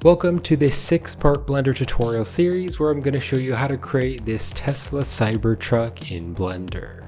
Welcome to this 6-part Blender tutorial series where I'm going to show you how to create this Tesla Cybertruck in Blender.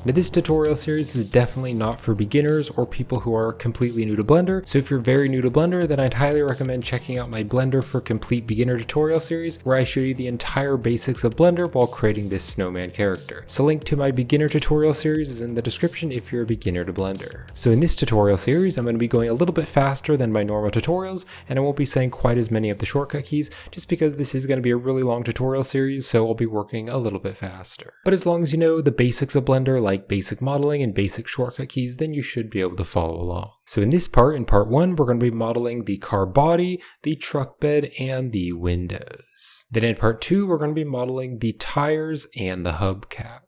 Now this tutorial series is definitely not for beginners or people who are completely new to Blender, so if you're very new to Blender, then I'd highly recommend checking out my Blender for Complete Beginner tutorial series where I show you the entire basics of Blender while creating this snowman character. So link to my beginner tutorial series is in the description if you're a beginner to Blender. So in this tutorial series, I'm going to be going a little bit faster than my normal tutorials, and I won't be saying quite as many of the shortcut keys just because this is going to be a really long tutorial series, so I'll be working a little bit faster. But as long as you know the basics of Blender, like basic modeling and basic shortcut keys, then you should be able to follow along. So in this part, in part 1, we're going to be modeling the car body, the truck bed, and the windows. Then in part 2, we're going to be modeling the tires and the hubcaps.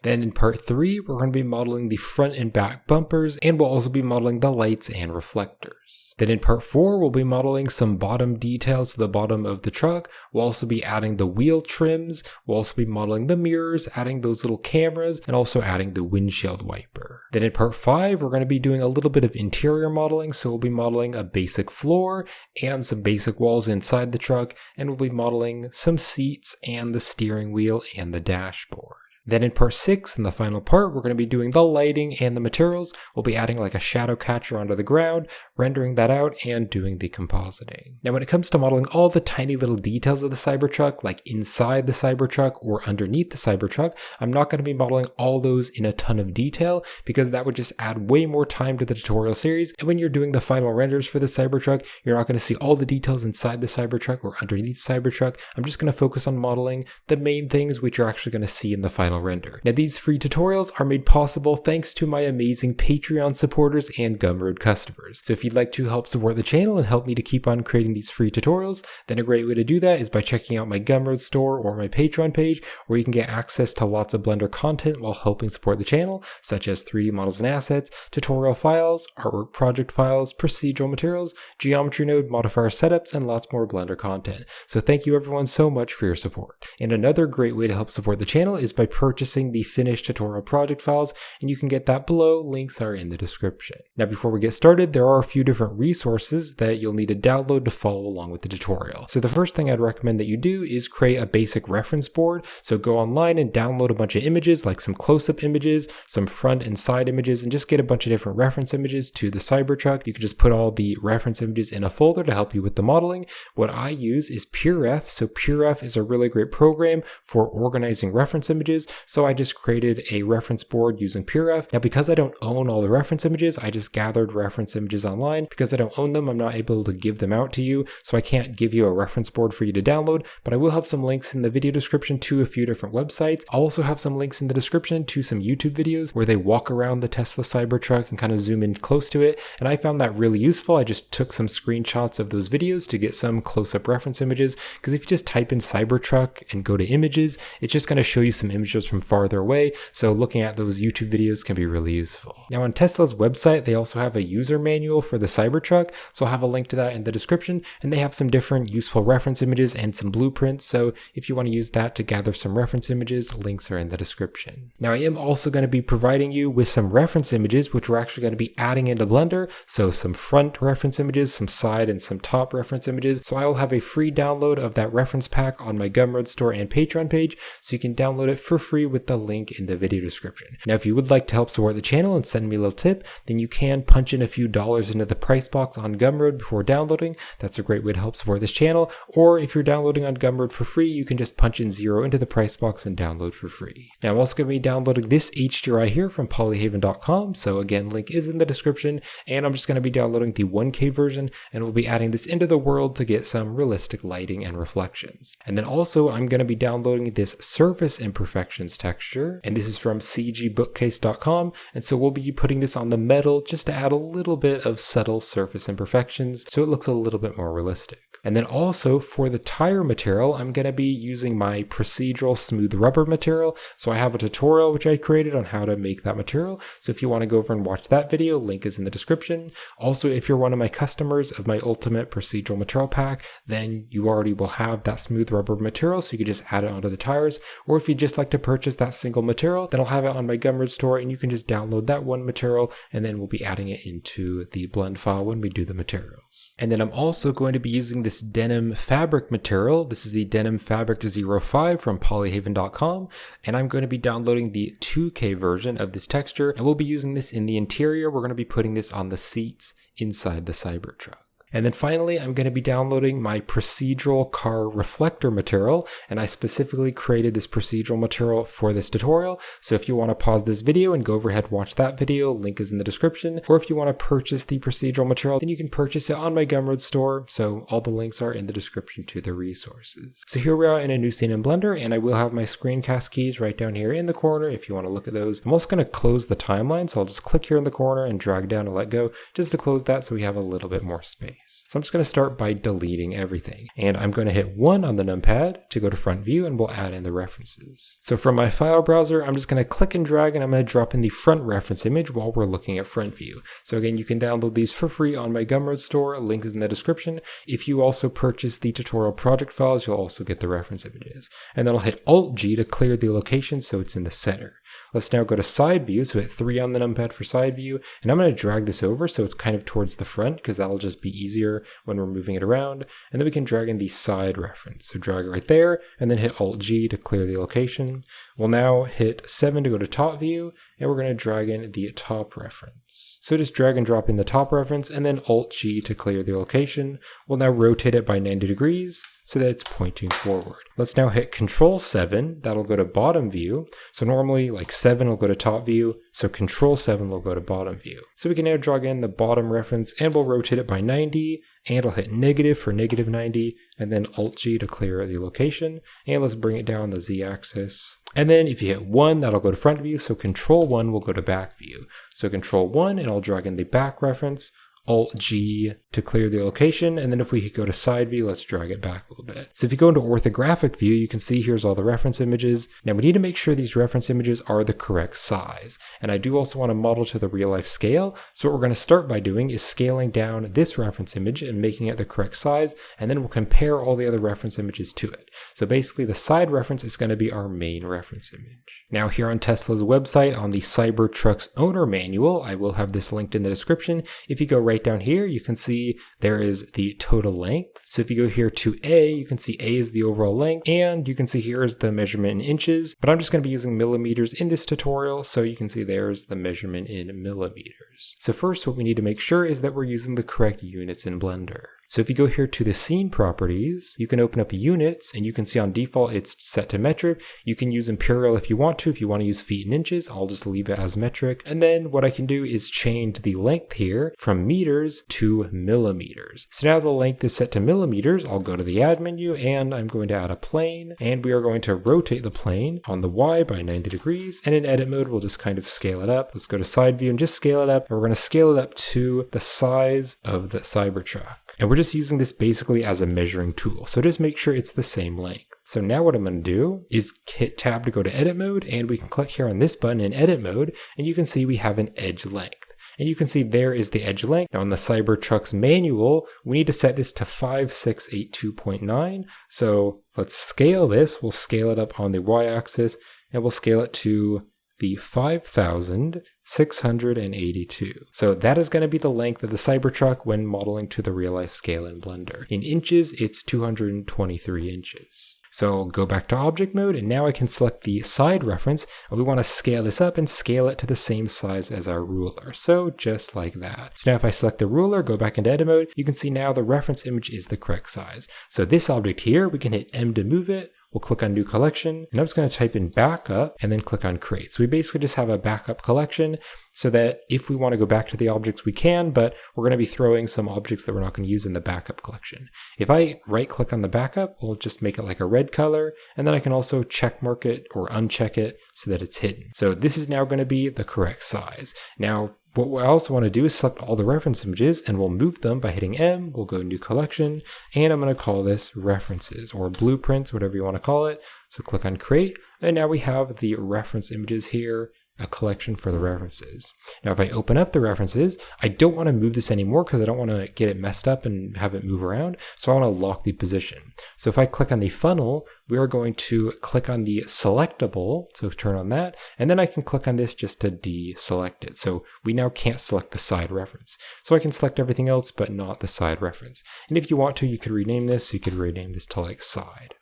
Then in part 3, we're going to be modeling the front and back bumpers, and we'll also be modeling the lights and reflectors. Then in part 4, we'll be modeling some bottom details to the bottom of the truck. We'll also be adding the wheel trims. We'll also be modeling the mirrors, adding those little cameras, and also adding the windshield wiper. Then in part 5, we're going to be doing a little bit of interior modeling. So we'll be modeling a basic floor and some basic walls inside the truck, and we'll be modeling some seats and the steering wheel and the dashboard. Then in part 6, in the final part, we're going to be doing the lighting and the materials. We'll be adding like a shadow catcher onto the ground, rendering that out, and doing the compositing. Now when it comes to modeling all the tiny little details of the Cybertruck, like inside the Cybertruck or underneath the Cybertruck, I'm not going to be modeling all those in a ton of detail because that would just add way more time to the tutorial series. And when you're doing the final renders for the Cybertruck, you're not going to see all the details inside the Cybertruck or underneath the Cybertruck. I'm just going to focus on modeling the main things which you're actually going to see in the final render. Now these free tutorials are made possible thanks to my amazing Patreon supporters and Gumroad customers. So if you'd like to help support the channel and help me to keep on creating these free tutorials, then a great way to do that is by checking out my Gumroad store or my Patreon page, where you can get access to lots of Blender content while helping support the channel, such as 3D models and assets, tutorial files, artwork project files, procedural materials, geometry node, modifier setups, and lots more Blender content. So thank you everyone so much for your support. And another great way to help support the channel is by purchasing the finished tutorial project files, and you can get that below. Links are in the description. Now before we get started, there are a few different resources that you'll need to download to follow along with the tutorial. So the first thing I'd recommend that you do is create a basic reference board. So go online and download a bunch of images, like some close-up images, some front and side images, and just get a bunch of different reference images to the Cybertruck. You can just put all the reference images in a folder to help you with the modeling. What I use is PureRef. So PureRef is a really great program for organizing reference images. So I just created a reference board using PureRef. Now because I don't own all the reference images, I just gathered reference images online. Because I don't own them, I'm not able to give them out to you, so I can't give you a reference board for you to download, but I will have some links in the video description to a few different websites. I'll also have some links in the description to some YouTube videos where they walk around the Tesla Cybertruck and kind of zoom in close to it, and I found that really useful. I just took some screenshots of those videos to get some close-up reference images, because if you just type in Cybertruck and go to images, it's just going to show you some images from farther away, so looking at those YouTube videos can be really useful. Now on Tesla's website, they also have a user manual for the Cybertruck, so I'll have a link to that in the description, and they have some different useful reference images and some blueprints, so if you want to use that to gather some reference images, links are in the description. Now I am also going to be providing you with some reference images which we're actually going to be adding into Blender, so some front reference images, some side and some top reference images, so I will have a free download of that reference pack on my Gumroad store and Patreon page, so you can download it for free with the link in the video description. Now if you would like to help support the channel and send me a little tip, then you can punch in a few dollars into the price box on Gumroad before downloading. That's a great way to help support this channel. Or if you're downloading on Gumroad for free, you can just punch in $0 into the price box and download for free. Now I'm also going to be downloading this HDRI here from polyhaven.com, so again, link is in the description, and I'm just going to be downloading the 1K version, and we'll be adding this into the world to get some realistic lighting and reflections. And then also I'm going to be downloading this surface imperfections texture, and this is from cgbookcase.com, and so we'll be putting this on the metal just to add a little bit of subtle surface imperfections so it looks a little bit more realistic. And then also for the tire material, I'm going to be using my procedural smooth rubber material. So I have a tutorial which I created on how to make that material. So if you want to go over and watch that video, link is in the description. Also, if you're one of my customers of my ultimate procedural material pack, then you already will have that smooth rubber material, so you can just add it onto the tires. Or if you just like to purchase that single material, then I'll have it on my Gumroad store and you can just download that one material, and then we'll be adding it into the blend file when we do the materials. And then I'm also going to be using this denim fabric material. This is the Denim Fabric 05 from polyhaven.com, and I'm going to be downloading the 2K version of this texture, and we'll be using this in the interior. We're going to be putting this on the seats inside the Cybertruck. And then finally, I'm going to be downloading my procedural car reflector material, and I specifically created this procedural material for this tutorial. So if you want to pause this video and go overhead and watch that video, link is in the description. Or if you want to purchase the procedural material, then you can purchase it on my Gumroad store. So all the links are in the description to the resources. So here we are in a new scene in Blender, and I will have my screencast keys right down here in the corner if you want to look at those. I'm also going to close the timeline, so I'll just click here in the corner and drag down and let go just to close that so we have a little bit more space. So I'm just going to start by deleting everything, and I'm going to hit 1 on the numpad to go to front view, and we'll add in the references. So from my file browser, I'm just going to click and drag, and I'm going to drop in the front reference image while we're looking at front view. So again, you can download these for free on my Gumroad store, link is in the description. If you also purchase the tutorial project files, you'll also get the reference images. And then I'll hit Alt-G to clear the location so it's in the center. Let's now go to side view, so hit 3 on the numpad for side view, and I'm going to drag this over so it's kind of towards the front, because that'll just be easier when we're moving it around. And then we can drag in the side reference, so drag it right there, and then hit Alt-G to clear the location. We'll now hit 7 to go to top view, and we're going to drag in the top reference. So just drag and drop in the top reference, and then Alt-G to clear the location. We'll now rotate it by 90 degrees, so that it's pointing forward. Let's now hit Control 7, that'll go to bottom view. So normally like 7 will go to top view, so Control 7 will go to bottom view. So we can now drag in the bottom reference, and we'll rotate it by 90, and I'll hit negative for negative 90, and then Alt-G to clear the location. And let's bring it down the Z-axis. And then if you hit 1, that'll go to front view, so Control 1 will go to back view. So Control 1, and I'll drag in the back reference, Alt-G to clear the location, and then if we go to side view, let's drag it back a little bit. So if you go into orthographic view, you can see here's all the reference images. Now we need to make sure these reference images are the correct size, and I do also want to model to the real life scale. So what we're going to start by doing is scaling down this reference image and making it the correct size, and then we'll compare all the other reference images to it. So basically the side reference is going to be our main reference image. Now here on Tesla's website, on the Cybertruck's owner manual, I will have this linked in the description. If you go right down here, you can see there is the total length. So if you go here to A, you can see A is the overall length, and you can see here is the measurement in inches, but I'm just going to be using millimeters in this tutorial, so you can see there's the measurement in millimeters. So first, what we need to make sure is that we're using the correct units in Blender. So if you go here to the scene properties, you can open up units, and you can see on default it's set to metric. You can use imperial if you want to. If you want to use feet and inches, I'll just leave it as metric. And then what I can do is change the length here from meters to millimeters. So now the length is set to millimeters. I'll go to the add menu, and I'm going to add a plane, and we are going to rotate the plane on the Y by 90 degrees. And in edit mode, we'll just kind of scale it up. Let's go to side view and just scale it up. And we're going to scale it up to the size of the Cybertruck. And we're just using this basically as a measuring tool. So just make sure it's the same length. So now what I'm going to do is hit tab to go to edit mode, and we can click here on this button in edit mode, and you can see we have an edge length. And you can see there is the edge length. Now on the Cybertruck's manual, we need to set this to 5682.9. So let's scale this. We'll scale it up on the Y-axis, and we'll scale it to the 5,682. So that is going to be the length of the Cybertruck when modeling to the real life scale in Blender. In inches, it's 223 inches. So go back to object mode, and now I can select the side reference, and we want to scale this up and scale it to the same size as our ruler. So just like that. So now if I select the ruler, go back into edit mode, you can see now the reference image is the correct size. So this object here, we can hit M to move it. We'll click on new collection, and I'm just going to type in backup and then click on create. So we basically just have a backup collection so that if we want to go back to the objects, we can, but we're going to be throwing some objects that we're not going to use in the backup collection. If I right click on the backup, we'll just make it like a red color, and then I can also check mark it or uncheck it so that it's hidden. So this is now going to be the correct size. Now, What I also want to do is select all the reference images and we'll move them by hitting M. We'll go new collection and I'm going to call this references or blueprints, whatever you want to call it. So click on create and now we have the reference images here, a collection for the references. Now if I open up the references, I don't want to move this anymore because I don't want to get it messed up and have it move around. So I want to lock the position. So if I click on the funnel, we are going to click on the selectable, so turn on that, and then I can click on this just to deselect it. So we now can't select the side reference. So I can select everything else, but not the side reference. And if you want to, you could rename this. You could rename this to like side.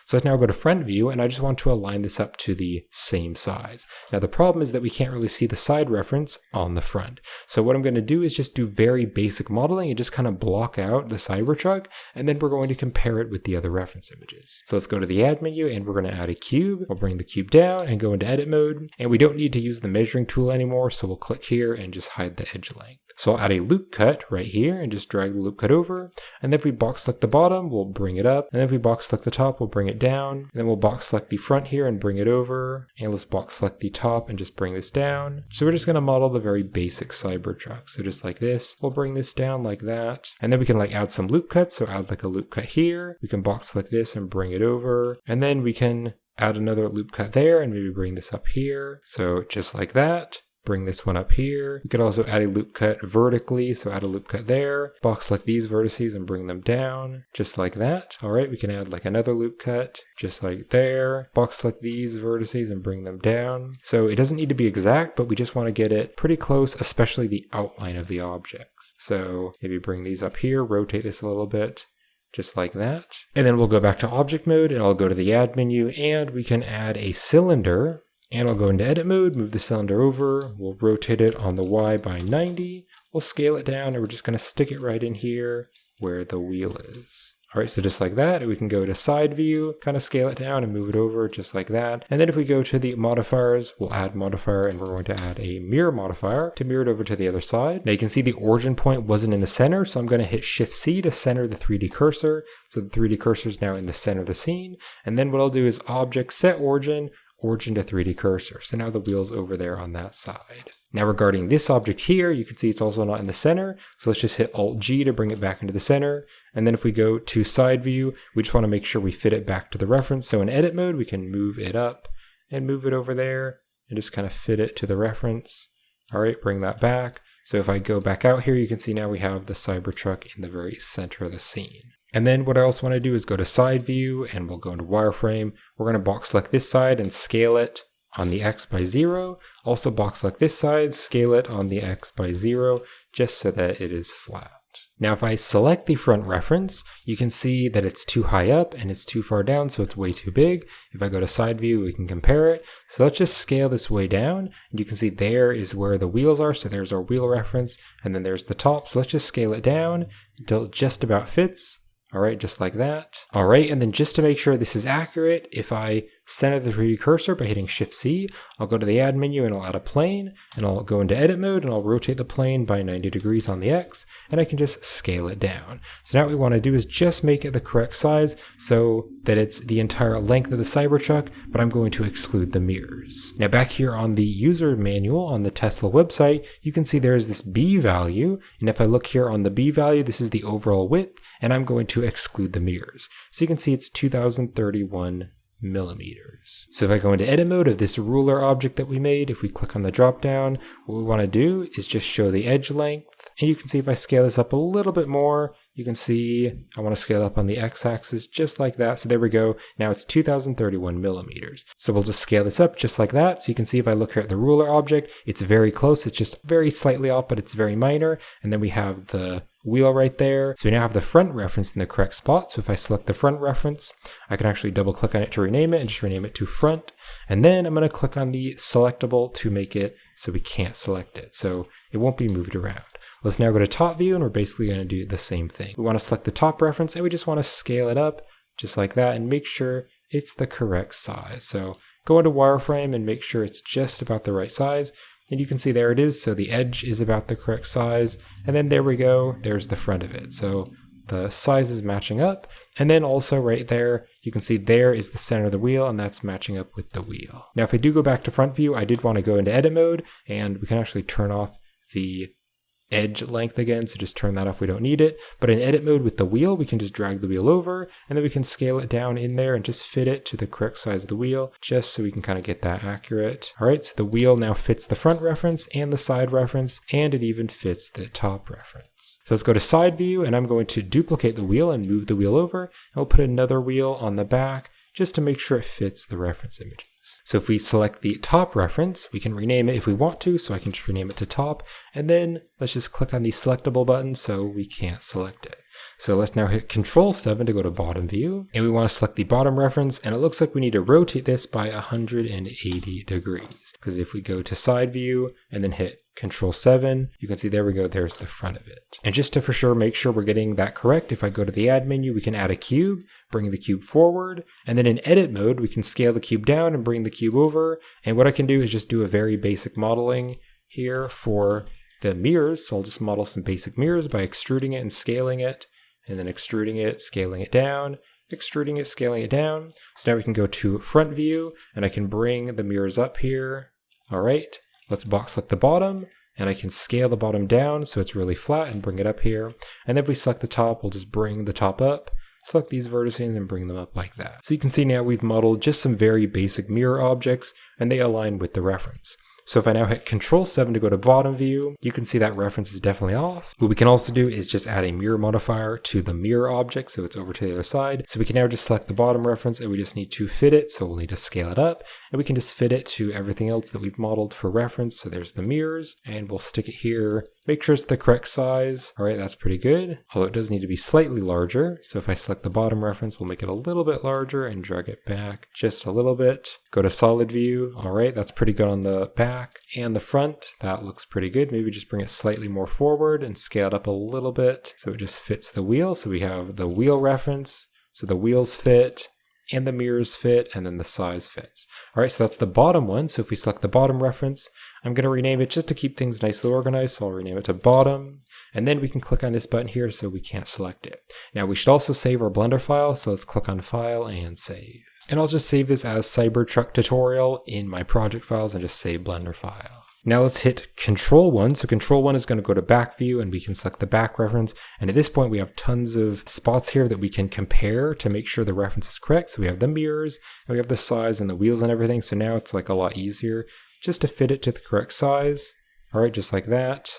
So let's now go to front view and I just want to align this up to the same size. Now the problem is that we can't really see the side reference on the front. So what I'm going to do is just do very basic modeling and just kind of block out the Cybertruck and then we're going to compare it with the other reference images. So let's go to the add menu and we're going to add a cube. We'll bring the cube down and go into edit mode and we don't need to use the measuring tool anymore. So we'll click here and just hide the edge length. So I'll add a loop cut right here and just drag the loop cut over. And then if we box select the bottom, we'll bring it up. And then if we box select the top, we'll bring it down. And then we'll box select the front here and bring it over. And let's box select the top and just bring this down. So we're just going to model the very basic Cybertruck. So just like this, we'll bring this down like that. And then we can like add some loop cuts. So add like a loop cut here. We can box select this and bring it over. And then we can add another loop cut there and maybe bring this up here. So just like that. Bring this one up here. We could also add a loop cut vertically, so add a loop cut there. Box select these vertices and bring them down, just like that. All right, we can add like another loop cut, just like there. Box select these vertices and bring them down. So it doesn't need to be exact, but we just want to get it pretty close, especially the outline of the objects. So maybe bring these up here, rotate this a little bit. Just like that. And then we'll go back to object mode and I'll go to the add menu and we can add a cylinder. And I'll go into edit mode, move the cylinder over, we'll rotate it on the Y by 90, we'll scale it down, and we're just going to stick it right in here where the wheel is. All right, so just like that, we can go to side view, kind of scale it down and move it over just like that. And then if we go to the modifiers, we'll add modifier and we're going to add a mirror modifier to mirror it over to the other side. Now you can see the origin point wasn't in the center, so I'm going to hit Shift C to center the 3D cursor. So the 3D cursor is now in the center of the scene. And then what I'll do is object set origin to 3D cursor. So now the wheel's over there on that side. Now regarding this object here, you can see it's also not in the center. So let's just hit Alt G to bring it back into the center. And then if we go to side view, we just want to make sure we fit it back to the reference. So in edit mode, we can move it up and move it over there and just kind of fit it to the reference. All right, bring that back. So if I go back out here, you can see now we have the Cybertruck in the very center of the scene. And then what I also want to do is go to side view and we'll go into wireframe. We're going to box select this side and scale it on the X by 0. Also box select this side, scale it on the X by 0, just so that it is flat. Now if I select the front reference, you can see that it's too high up and it's too far down, so it's way too big. If I go to side view, we can compare it. So let's just scale this way down. And you can see there is where the wheels are. So there's our wheel reference and then there's the top. So let's just scale it down until it just about fits. All right, just like that. All right, and then just to make sure this is accurate, if I center the 3D cursor by hitting Shift C, I'll go to the add menu and I'll add a plane, and I'll go into edit mode and I'll rotate the plane by 90 degrees on the X, and I can just scale it down. So now what we want to do is just make it the correct size so that it's the entire length of the Cybertruck, but I'm going to exclude the mirrors. Now back here on the user manual on the Tesla website, you can see there is this B value, and if I look here on the B value, this is the overall width, and I'm going to exclude the mirrors. So you can see it's 2031 millimeters. So if I go into edit mode of this ruler object that we made, if we click on the drop down, what we want to do is just show the edge length. And you can see if I scale this up a little bit more, you can see I want to scale up on the x-axis just like that. So there we go. Now it's 2031 millimeters. So we'll just scale this up just like that. So you can see if I look here at the ruler object, it's very close. It's just very slightly off, but it's very minor. And then we have the wheel right there. So we now have the front reference in the correct spot. So if I select the front reference, I can actually double click on it to rename it and just rename it to front. And then I'm going to click on the selectable to make it so we can't select it. So it won't be moved around. Let's now go to top view and we're basically going to do the same thing. We want to select the top reference and we just want to scale it up just like that and make sure it's the correct size. So go into wireframe and make sure it's just about the right size. And you can see there it is. So the edge is about the correct size. And then there we go. There's the front of it. So the size is matching up. And then also right there, you can see there is the center of the wheel and that's matching up with the wheel. Now, if I do go back to front view, I did want to go into edit mode and we can actually turn off the edge length again, so just turn that off, we don't need it. But in edit mode with the wheel, we can just drag the wheel over, and then we can scale it down in there and just fit it to the correct size of the wheel, just so we can kind of get that accurate. All right, so the wheel now fits the front reference and the side reference, and it even fits the top reference. So let's go to side view, and I'm going to duplicate the wheel and move the wheel over, and we'll put another wheel on the back just to make sure it fits the reference images. So if we select the top reference, we can rename it if we want to, so I can just rename it to top, and then let's just click on the selectable button so we can't select it. So let's now hit Control 7 to go to bottom view, and we want to select the bottom reference, and it looks like we need to rotate this by 180 degrees, because if we go to side view and then hit Control 7, you can see there we go, there's the front of it. And just to for sure make sure we're getting that correct, if I go to the add menu, we can add a cube, bring the cube forward, and then in edit mode, we can scale the cube down and bring the cube over. And what I can do is just do a very basic modeling here for the mirrors. So I'll just model some basic mirrors by extruding it and scaling it, and then extruding it, scaling it down, extruding it, scaling it down. So now we can go to front view, and I can bring the mirrors up here. All right. Let's box select the bottom, and I can scale the bottom down so it's really flat and bring it up here. And then if we select the top, we'll just bring the top up, select these vertices and bring them up like that. So you can see now we've modeled just some very basic mirror objects, and they align with the reference. So if I now hit Control 7 to go to bottom view, you can see that reference is definitely off. What we can also do is just add a mirror modifier to the mirror object, so it's over to the other side. So we can now just select the bottom reference, and we just need to fit it, so we'll need to scale it up, and we can just fit it to everything else that we've modeled for reference. So there's the mirrors, and we'll stick it here. Make sure it's the correct size. All right, that's pretty good, although it does need to be slightly larger. So if I select the bottom reference, we'll make it a little bit larger and drag it back just a little bit. Go to solid view. All right, that's pretty good on the back and the front. That looks pretty good. Maybe just bring it slightly more forward and scale it up a little bit so it just fits the wheel. So we have the wheel reference, so the wheels fit, and the mirrors fit, and then the size fits. All right, so that's the bottom one. So if we select the bottom reference, I'm going to rename it just to keep things nicely organized. So I'll rename it to bottom, and then we can click on this button here so we can't select it. Now we should also save our Blender file. So let's click on File and Save. And I'll just save this as Cybertruck tutorial in my project files and just save Blender file. Now let's hit Control 1. So Control 1 is going to go to back view, and we can select the back reference. And at this point, we have tons of spots here that we can compare to make sure the reference is correct. So we have the mirrors, and we have the size and the wheels and everything. So now it's like a lot easier just to fit it to the correct size. All right, just like that.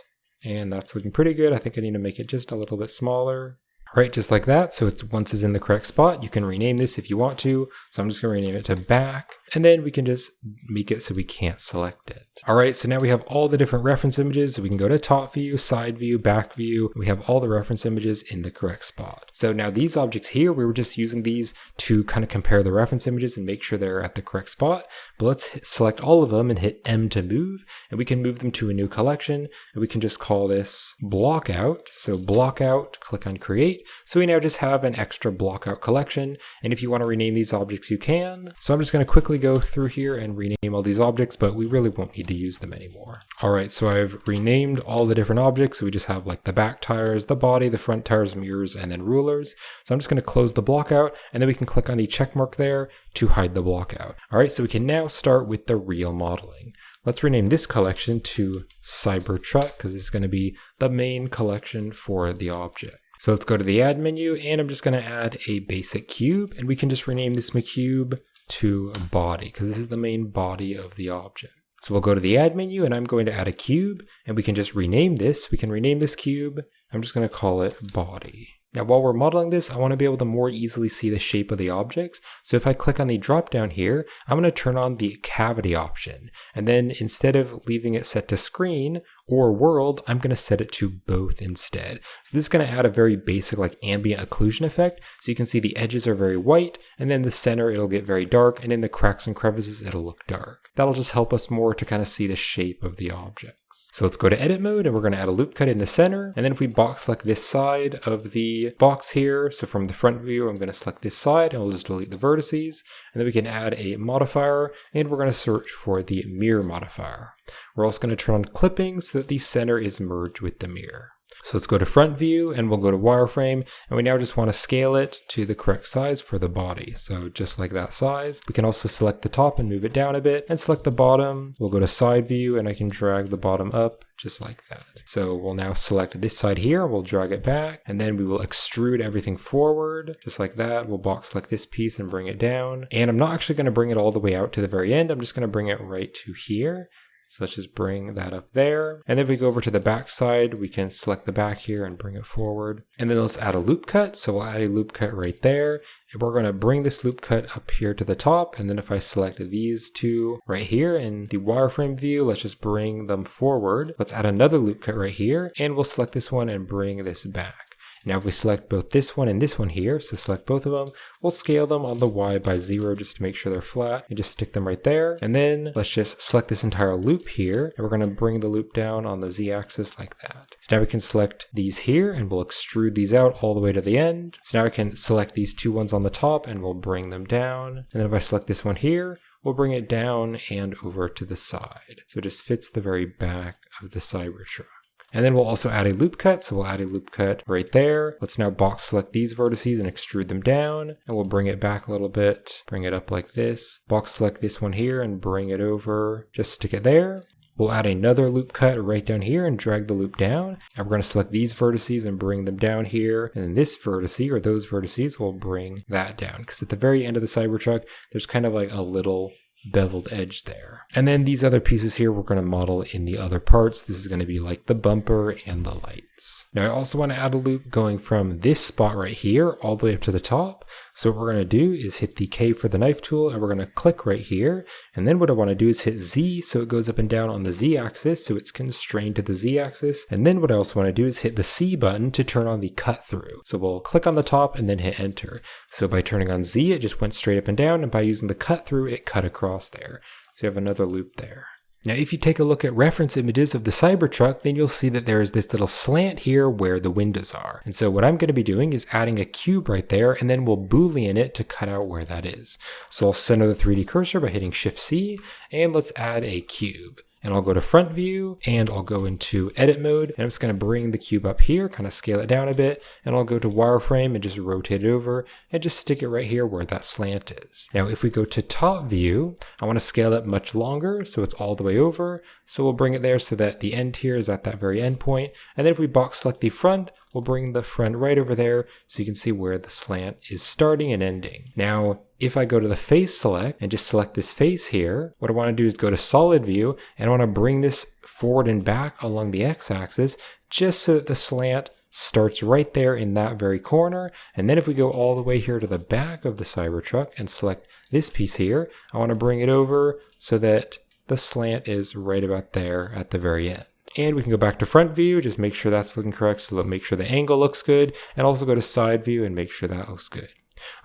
And that's looking pretty good. I think I need to make it just a little bit smaller. All right, just like that. So once it's in the correct spot, you can rename this if you want to. So I'm just going to rename it to back, and then we can just make it so we can't select it. All right, so now we have all the different reference images. So we can go to top view, side view, back view. We have all the reference images in the correct spot. So now these objects here, we were just using these to kind of compare the reference images and make sure they're at the correct spot. But let's select all of them and hit M to move, and we can move them to a new collection, and we can just call this block out. So block out, click on create. So we now just have an extra block out collection, and if you want to rename these objects, you can. So I'm just going to quickly go through here and rename all these objects, but we really won't need to use them anymore. All right, so I've renamed all the different objects. So we just have like the back tires, the body, the front tires, mirrors, and then rulers. So I'm just going to close the block out, and then we can click on the check mark there to hide the block out. All right, so we can now start with the real modeling. Let's rename this collection to Cybertruck, because it's going to be the main collection for the object. So let's go to the add menu, and I'm just going to add a basic cube, and we can just rename this cube to body, because this is the main body of the object. So we'll go to the add menu, and I'm going to add a cube, and we can just rename this. We can rename this cube. I'm just going to call it body. Now, while we're modeling this, I want to be able to more easily see the shape of the objects. So if I click on the drop down here, I'm going to turn on the cavity option. And then instead of leaving it set to screen or world, I'm going to set it to both instead. So this is going to add a very basic like ambient occlusion effect. So you can see the edges are very white, and then the center, it'll get very dark, and in the cracks and crevices, it'll look dark. That'll just help us more to kind of see the shape of the object. So let's go to edit mode, and we're going to add a loop cut in the center. And then if we box select this side of the box here, so from the front view, I'm going to select this side, and we'll just delete the vertices. And then we can add a modifier, and we're going to search for the mirror modifier. We're also going to turn on clipping so that the center is merged with the mirror. So let's go to front view and we'll go to wireframe, and we now just want to scale it to the correct size for the body. So just like that size. We can also select the top and move it down a bit, and select the bottom. We'll go to side view and I can drag the bottom up just like that. So we'll now select this side here, we'll drag it back, and then we will extrude everything forward just like that. We'll box select this piece and bring it down. And I'm not actually going to bring it all the way out to the very end. I'm just going to bring it right to here. So let's just bring that up there. And then if we go over to the back side, we can select the back here and bring it forward. And then let's add a loop cut. So we'll add a loop cut right there. And we're going to bring this loop cut up here to the top. And then if I select these two right here in the wireframe view, let's just bring them forward. Let's add another loop cut right here. And we'll select this one and bring this back. Now if we select both this one and this one here, so select both of them, we'll scale them on the Y by 0 just to make sure they're flat, and just stick them right there. And then let's just select this entire loop here, and we're going to bring the loop down on the Z axis like that. So now we can select these here, and we'll extrude these out all the way to the end. So now I can select these two ones on the top, and we'll bring them down. And then if I select this one here, we'll bring it down and over to the side. So it just fits the very back of the Cybertruck. And then we'll also add a loop cut, so we'll add a loop cut right there. Let's now box select these vertices and extrude them down, and we'll bring it back a little bit, bring it up like this. Box select this one here and bring it over, just stick it there. We'll add another loop cut right down here and drag the loop down. And we're going to select these vertices and bring them down here. And then this vertice or those vertices will bring that down, because at the very end of the Cybertruck, there's kind of like a little beveled edge there. And then these other pieces here we're going to model in the other parts. This is going to be like the bumper and the lights. Now I also want to add a loop going from this spot right here all the way up to the top. So what we're going to do is hit the K for the knife tool, and we're going to click right here. And then what I want to do is hit Z so it goes up and down on the Z axis, so it's constrained to the Z axis. And then what I also want to do is hit the C button to turn on the cut through. So we'll click on the top and then hit enter. So by turning on Z, it just went straight up and down, and by using the cut through, it cut across there. So you have another loop there. Now, if you take a look at reference images of the Cybertruck, then you'll see that there is this little slant here where the windows are. And so what I'm going to be doing is adding a cube right there, and then we'll Boolean it to cut out where that is. So I'll center the 3D cursor by hitting Shift C, and let's add a cube. And I'll go to front view, and I'll go into edit mode, and I'm just going to bring the cube up here, kind of scale it down a bit, and I'll go to wireframe and just rotate it over and just stick it right here where that slant is. Now if we go to top view, I want to scale it much longer so it's all the way over, so we'll bring it there so that the end here is at that very end point. And then if we box select the front, we'll bring the front right over there so you can see where the slant is starting and ending. Now if I go to the face select and just select this face here, what I want to do is go to solid view, and I want to bring this forward and back along the x-axis just so that the slant starts right there in that very corner. And then if we go all the way here to the back of the Cybertruck and select this piece here, I want to bring it over so that the slant is right about there at the very end. And we can go back to front view, just make sure that's looking correct, so make sure the angle looks good, and also go to side view and make sure that looks good.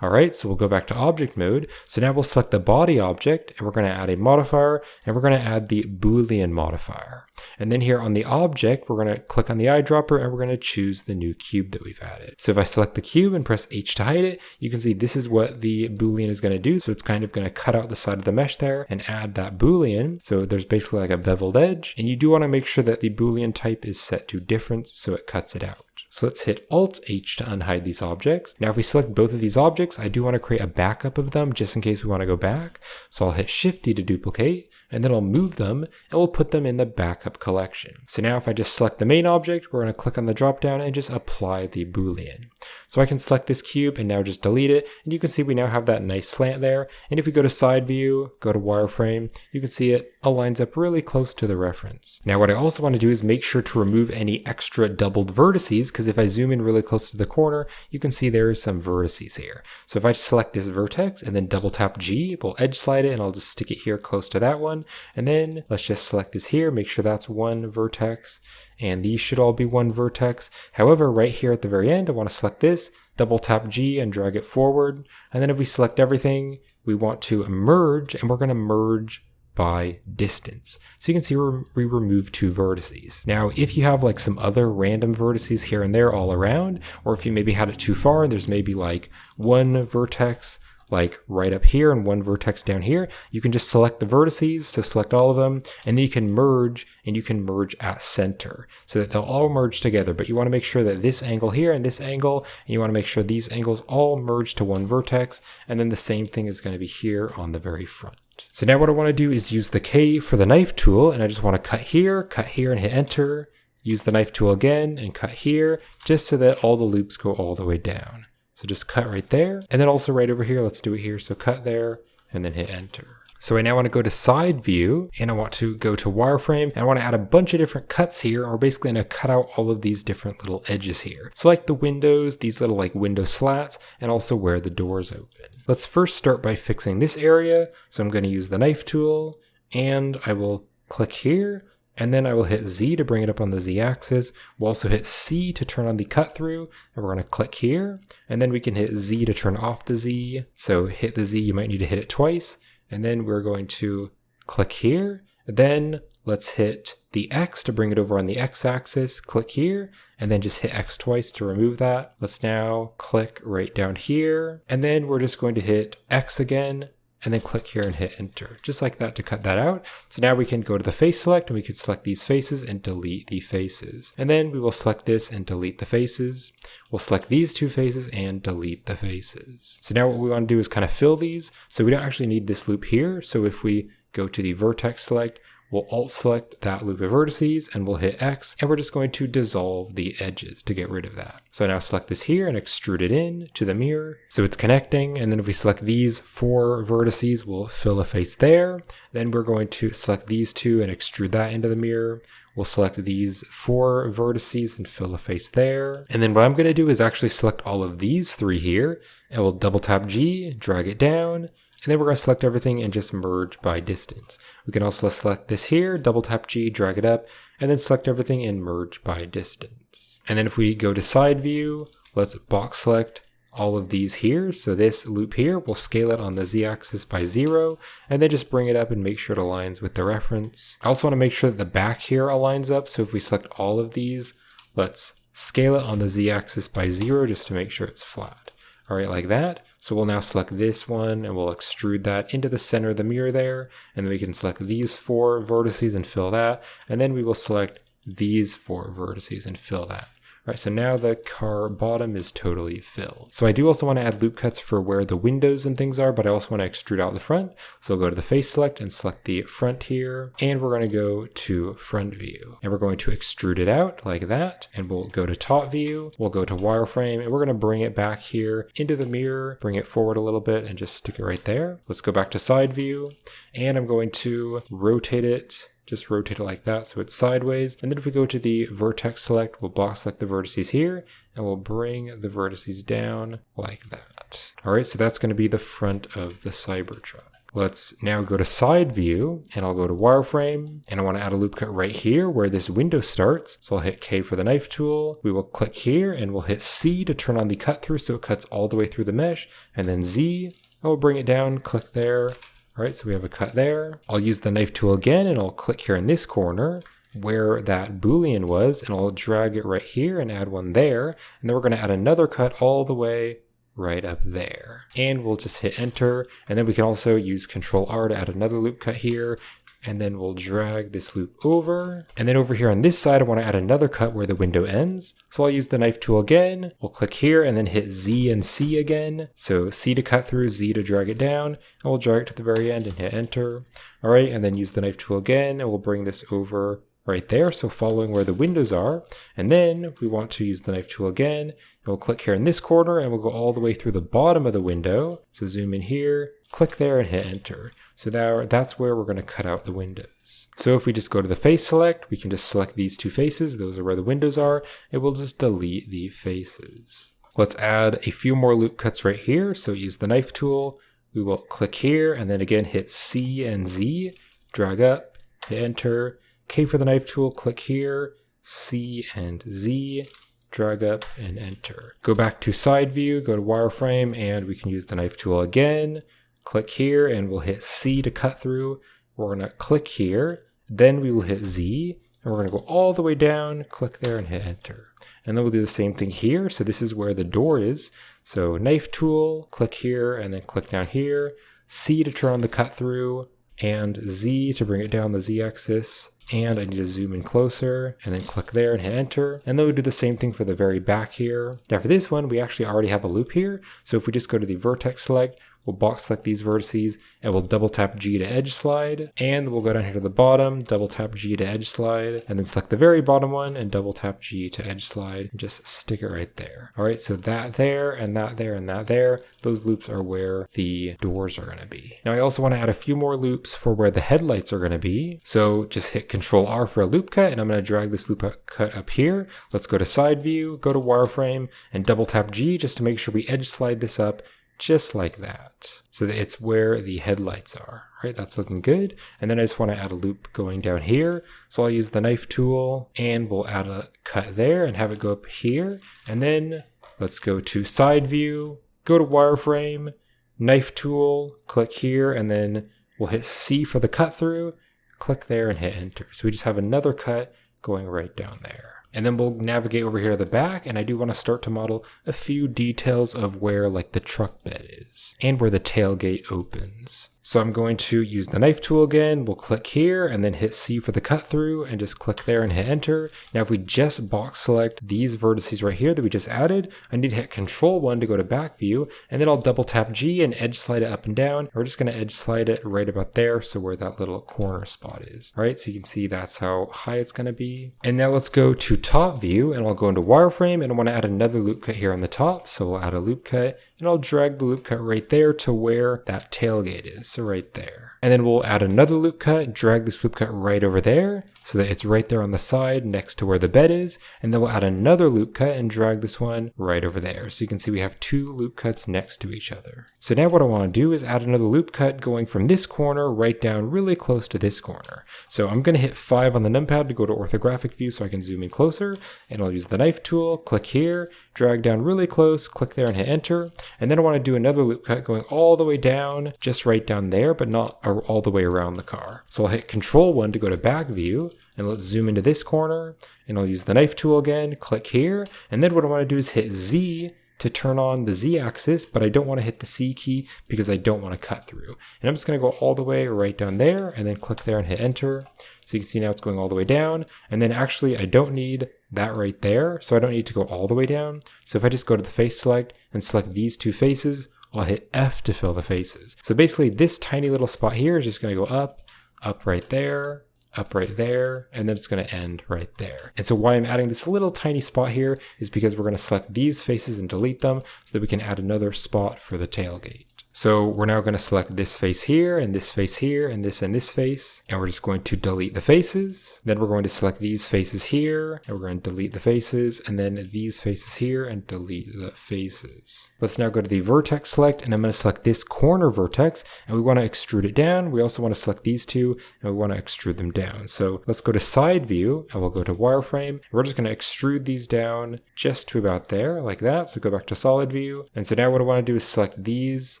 All right, so we'll go back to object mode. So now we'll select the body object, and we're going to add a modifier, and we're going to add the Boolean modifier. And then here on the object, we're going to click on the eyedropper, and we're going to choose the new cube that we've added. So if I select the cube and press H to hide it, you can see this is what the Boolean is going to do. So it's kind of going to cut out the side of the mesh there and add that Boolean. So there's basically like a beveled edge, and you do want to make sure that the Boolean type is set to difference so it cuts it out. So let's hit Alt-H to unhide these objects. Now if we select both of these objects, I do want to create a backup of them just in case we want to go back. So I'll hit Shift-D to duplicate, and then I'll move them, and we'll put them in the backup collection. So now if I just select the main object, we're going to click on the dropdown and just apply the Boolean. So I can select this cube and now just delete it, and you can see we now have that nice slant there. And if we go to side view, go to wireframe, you can see it aligns up really close to the reference. Now what I also want to do is make sure to remove any extra doubled vertices, because if I zoom in really close to the corner, you can see there are some vertices here. So if I select this vertex and then double tap G, we'll edge slide it, and I'll just stick it here close to that one. And then let's just select this here, make sure that's one vertex, and these should all be one vertex. However, right here at the very end, I want to select this, double tap G and drag it forward. And then if we select everything, we want to merge, and we're going to merge by distance. So you can see we remove two vertices. Now, if you have like some other random vertices here and there all around, or if you maybe had it too far and there's maybe like one vertex like right up here and one vertex down here, you can just select the vertices, so select all of them, and then you can merge, and you can merge at center so that they'll all merge together. But you want to make sure that this angle here and this angle, and you want to make sure these angles all merge to one vertex, and then the same thing is going to be here on the very front. So now what I want to do is use the K for the knife tool, and I just want to cut here, and hit enter, use the knife tool again and cut here, just so that all the loops go all the way down. So just cut right there, and then also right over here, let's do it here. So cut there, and then hit enter. So I now want to go to side view, and I want to go to wireframe, and I want to add a bunch of different cuts here, and we're basically going to cut out all of these different little edges here. Select the windows, these little like window slats, and also where the doors open. Let's first start by fixing this area. So I'm going to use the knife tool, and I will click here, and then I will hit Z to bring it up on the Z axis. We'll also hit C to turn on the cut through, and we're going to click here, and then we can hit Z to turn off the Z. So hit the Z, you might need to hit it twice, and then we're going to click here. Then let's hit the X to bring it over on the X axis, click here, and then just hit X twice to remove that. Let's now click right down here, and then we're just going to hit X again, and then click here and hit enter, just like that to cut that out. So now we can go to the face select, and we can select these faces and delete the faces. And then we will select this and delete the faces. We'll select these two faces and delete the faces. So now what we want to do is kind of fill these. So we don't actually need this loop here. So if we go to the vertex select, we'll alt select that loop of vertices and we'll hit X, and we're just going to dissolve the edges to get rid of that. So now select this here and extrude it in to the mirror. So it's connecting, and then if we select these 4 vertices, we'll fill a face there. Then we're going to select these 2 and extrude that into the mirror. We'll select these 4 vertices and fill a face there. And then what I'm going to do is actually select all of these 3 here, and we'll double tap G, drag it down, and then we're going to select everything and just merge by distance. We can also select this here, double tap G, drag it up, and then select everything and merge by distance. And then if we go to side view, let's box select all of these here. So this loop here, we'll scale it on the Z axis by 0, and then just bring it up and make sure it aligns with the reference. I also want to make sure that the back here aligns up. So if we select all of these, let's scale it on the Z axis by 0 just to make sure it's flat. All right, like that. So we'll now select this one and we'll extrude that into the center of the mirror there. And then we can select these 4 vertices and fill that. And then we will select these 4 vertices and fill that. All right, so now the car bottom is totally filled. So I do also want to add loop cuts for where the windows and things are, but I also want to extrude out the front. So we'll go to the face select and select the front here. And we're going to go to front view. And we're going to extrude it out like that. And we'll go to top view. We'll go to wireframe, and we're going to bring it back here into the mirror, bring it forward a little bit and just stick it right there. Let's go back to side view. And I'm going to rotate it. Just rotate it like that so it's sideways. And then if we go to the vertex select, we'll box select the vertices here, and we'll bring the vertices down like that. All right, so that's going to be the front of the Cybertruck. Let's now go to side view, and I'll go to wireframe, and I want to add a loop cut right here where this window starts. So I'll hit K for the knife tool. We will click here, and we'll hit C to turn on the cut through so it cuts all the way through the mesh, and then Z, and we'll bring it down, click there. All right, so we have a cut there. I'll use the knife tool again, and I'll click here in this corner where that Boolean was, and I'll drag it right here and add one there. And then we're going to add another cut all the way right up there. And we'll just hit enter. And then we can also use Control R to add another loop cut here. And then we'll drag this loop over. And then over here on this side, I want to add another cut where the window ends. So I'll use the knife tool again. We'll click here and then hit Z and C again. So C to cut through, Z to drag it down. And we'll drag it to the very end and hit enter. All right, and then use the knife tool again, and we'll bring this over right there. So following where the windows are. And then we want to use the knife tool again. And we'll click here in this corner, and we'll go all the way through the bottom of the window. So zoom in here, click there and hit enter. So now that's where we're going to cut out the windows. So if we just go to the face select, we can just select these 2 faces. Those are where the windows are, and we'll just delete the faces. Let's add a few more loop cuts right here. So use the knife tool. We will click here and then again hit C and Z, drag up, hit enter. K for the knife tool, click here, C and Z, drag up and enter. Go back to side view, go to wireframe, and we can use the knife tool again. Click here and we'll hit C to cut through. We're going to click here, then we will hit Z, And we're going to go all the way down, click there and hit enter. And then we'll do the same thing here. So this is where the door is. So knife tool, click here and then click down here. C to turn on the cut through, and Z to bring it down the Z axis. And I need to zoom in closer and then click there and hit enter. And then we'll do the same thing for the very back here. Now for this one, we actually already have a loop here. So if we just go to the vertex select, we'll box select these vertices and we'll double tap G to edge slide. And we'll go down here to the bottom, double tap G to edge slide, and then select the very bottom one and double tap G to edge slide and just stick it right there. All right, so that there and that there and that there, those loops are where the doors are gonna be. Now I also wanna add a few more loops for where the headlights are gonna be. So just hit Control R for a loop cut, and I'm gonna drag this loop cut up here. Let's go to side view, go to wireframe, and double tap G just to make sure we edge slide this up just like that, so that it's where the headlights are. Right, that's looking good. And then I just want to add a loop going down here. So I'll use the knife tool and we'll add a cut there and have it go up here. And then let's go to side view, go to wireframe, knife tool, click here, and then we'll hit C for the cut through, click there and hit enter. So we just have another cut going right down there. And then we'll navigate over here to the back, and I do want to start to model a few details of where like the truck bed is and where the tailgate opens. So I'm going to use the knife tool again. We'll click here and then hit C for the cut through and just click there and hit enter. Now if we just box select these vertices right here that we just added, I need to hit Control 1 to go to back view, and then I'll double tap G and edge slide it up and down. We're just going to edge slide it right about there, so where that little corner spot is. All right, so you can see that's how high it's going to be. And now let's go to top view, and I'll go into wireframe, and I want to add another loop cut here on the top. So we'll add a loop cut, and I'll drag the loop cut right there to where that tailgate is. So right there. And then we'll add another loop cut, drag this loop cut right over there so that it's right there on the side next to where the bed is. And then we'll add another loop cut and drag this one right over there. So you can see we have two loop cuts next to each other. So now what I want to do is add another loop cut going from this corner right down really close to this corner. So I'm going to hit 5 on the numpad to go to orthographic view so I can zoom in closer. And I'll use the knife tool, click here, drag down really close, click there and hit enter. And then I want to do another loop cut going all the way down, just right down there, but not all the way around the car. So I'll hit Control 1 to go to back view, and let's zoom into this corner, and I'll use the knife tool again, click here, and then what I want to do is hit Z to turn on the Z axis, but I don't want to hit the C key because I don't want to cut through. And I'm just going to go all the way right down there, and then click there and hit enter. So you can see now it's going all the way down, and then actually I don't need that right there, so I don't need to go all the way down. So if I just go to the face select and select these two faces, I'll hit F to fill the faces. So basically this tiny little spot here is just going to go up right there, up right there, and then it's going to end right there. And so why I'm adding this little tiny spot here is because we're going to select these faces and delete them so that we can add another spot for the tailgate. So we're now going to select this face here, and this face here, and this face, and we're just going to delete the faces. Then we're going to select these faces here, and we're going to delete the faces, and then these faces here, and delete the faces. Let's now go to the vertex select, and I'm going to select this corner vertex, and we want to extrude it down. We also want to select these two, and we want to extrude them down. So let's go to side view, and we'll go to wireframe, and we're just going to extrude these down just to about there, like that. So go back to solid view, and so now what I want to do is select these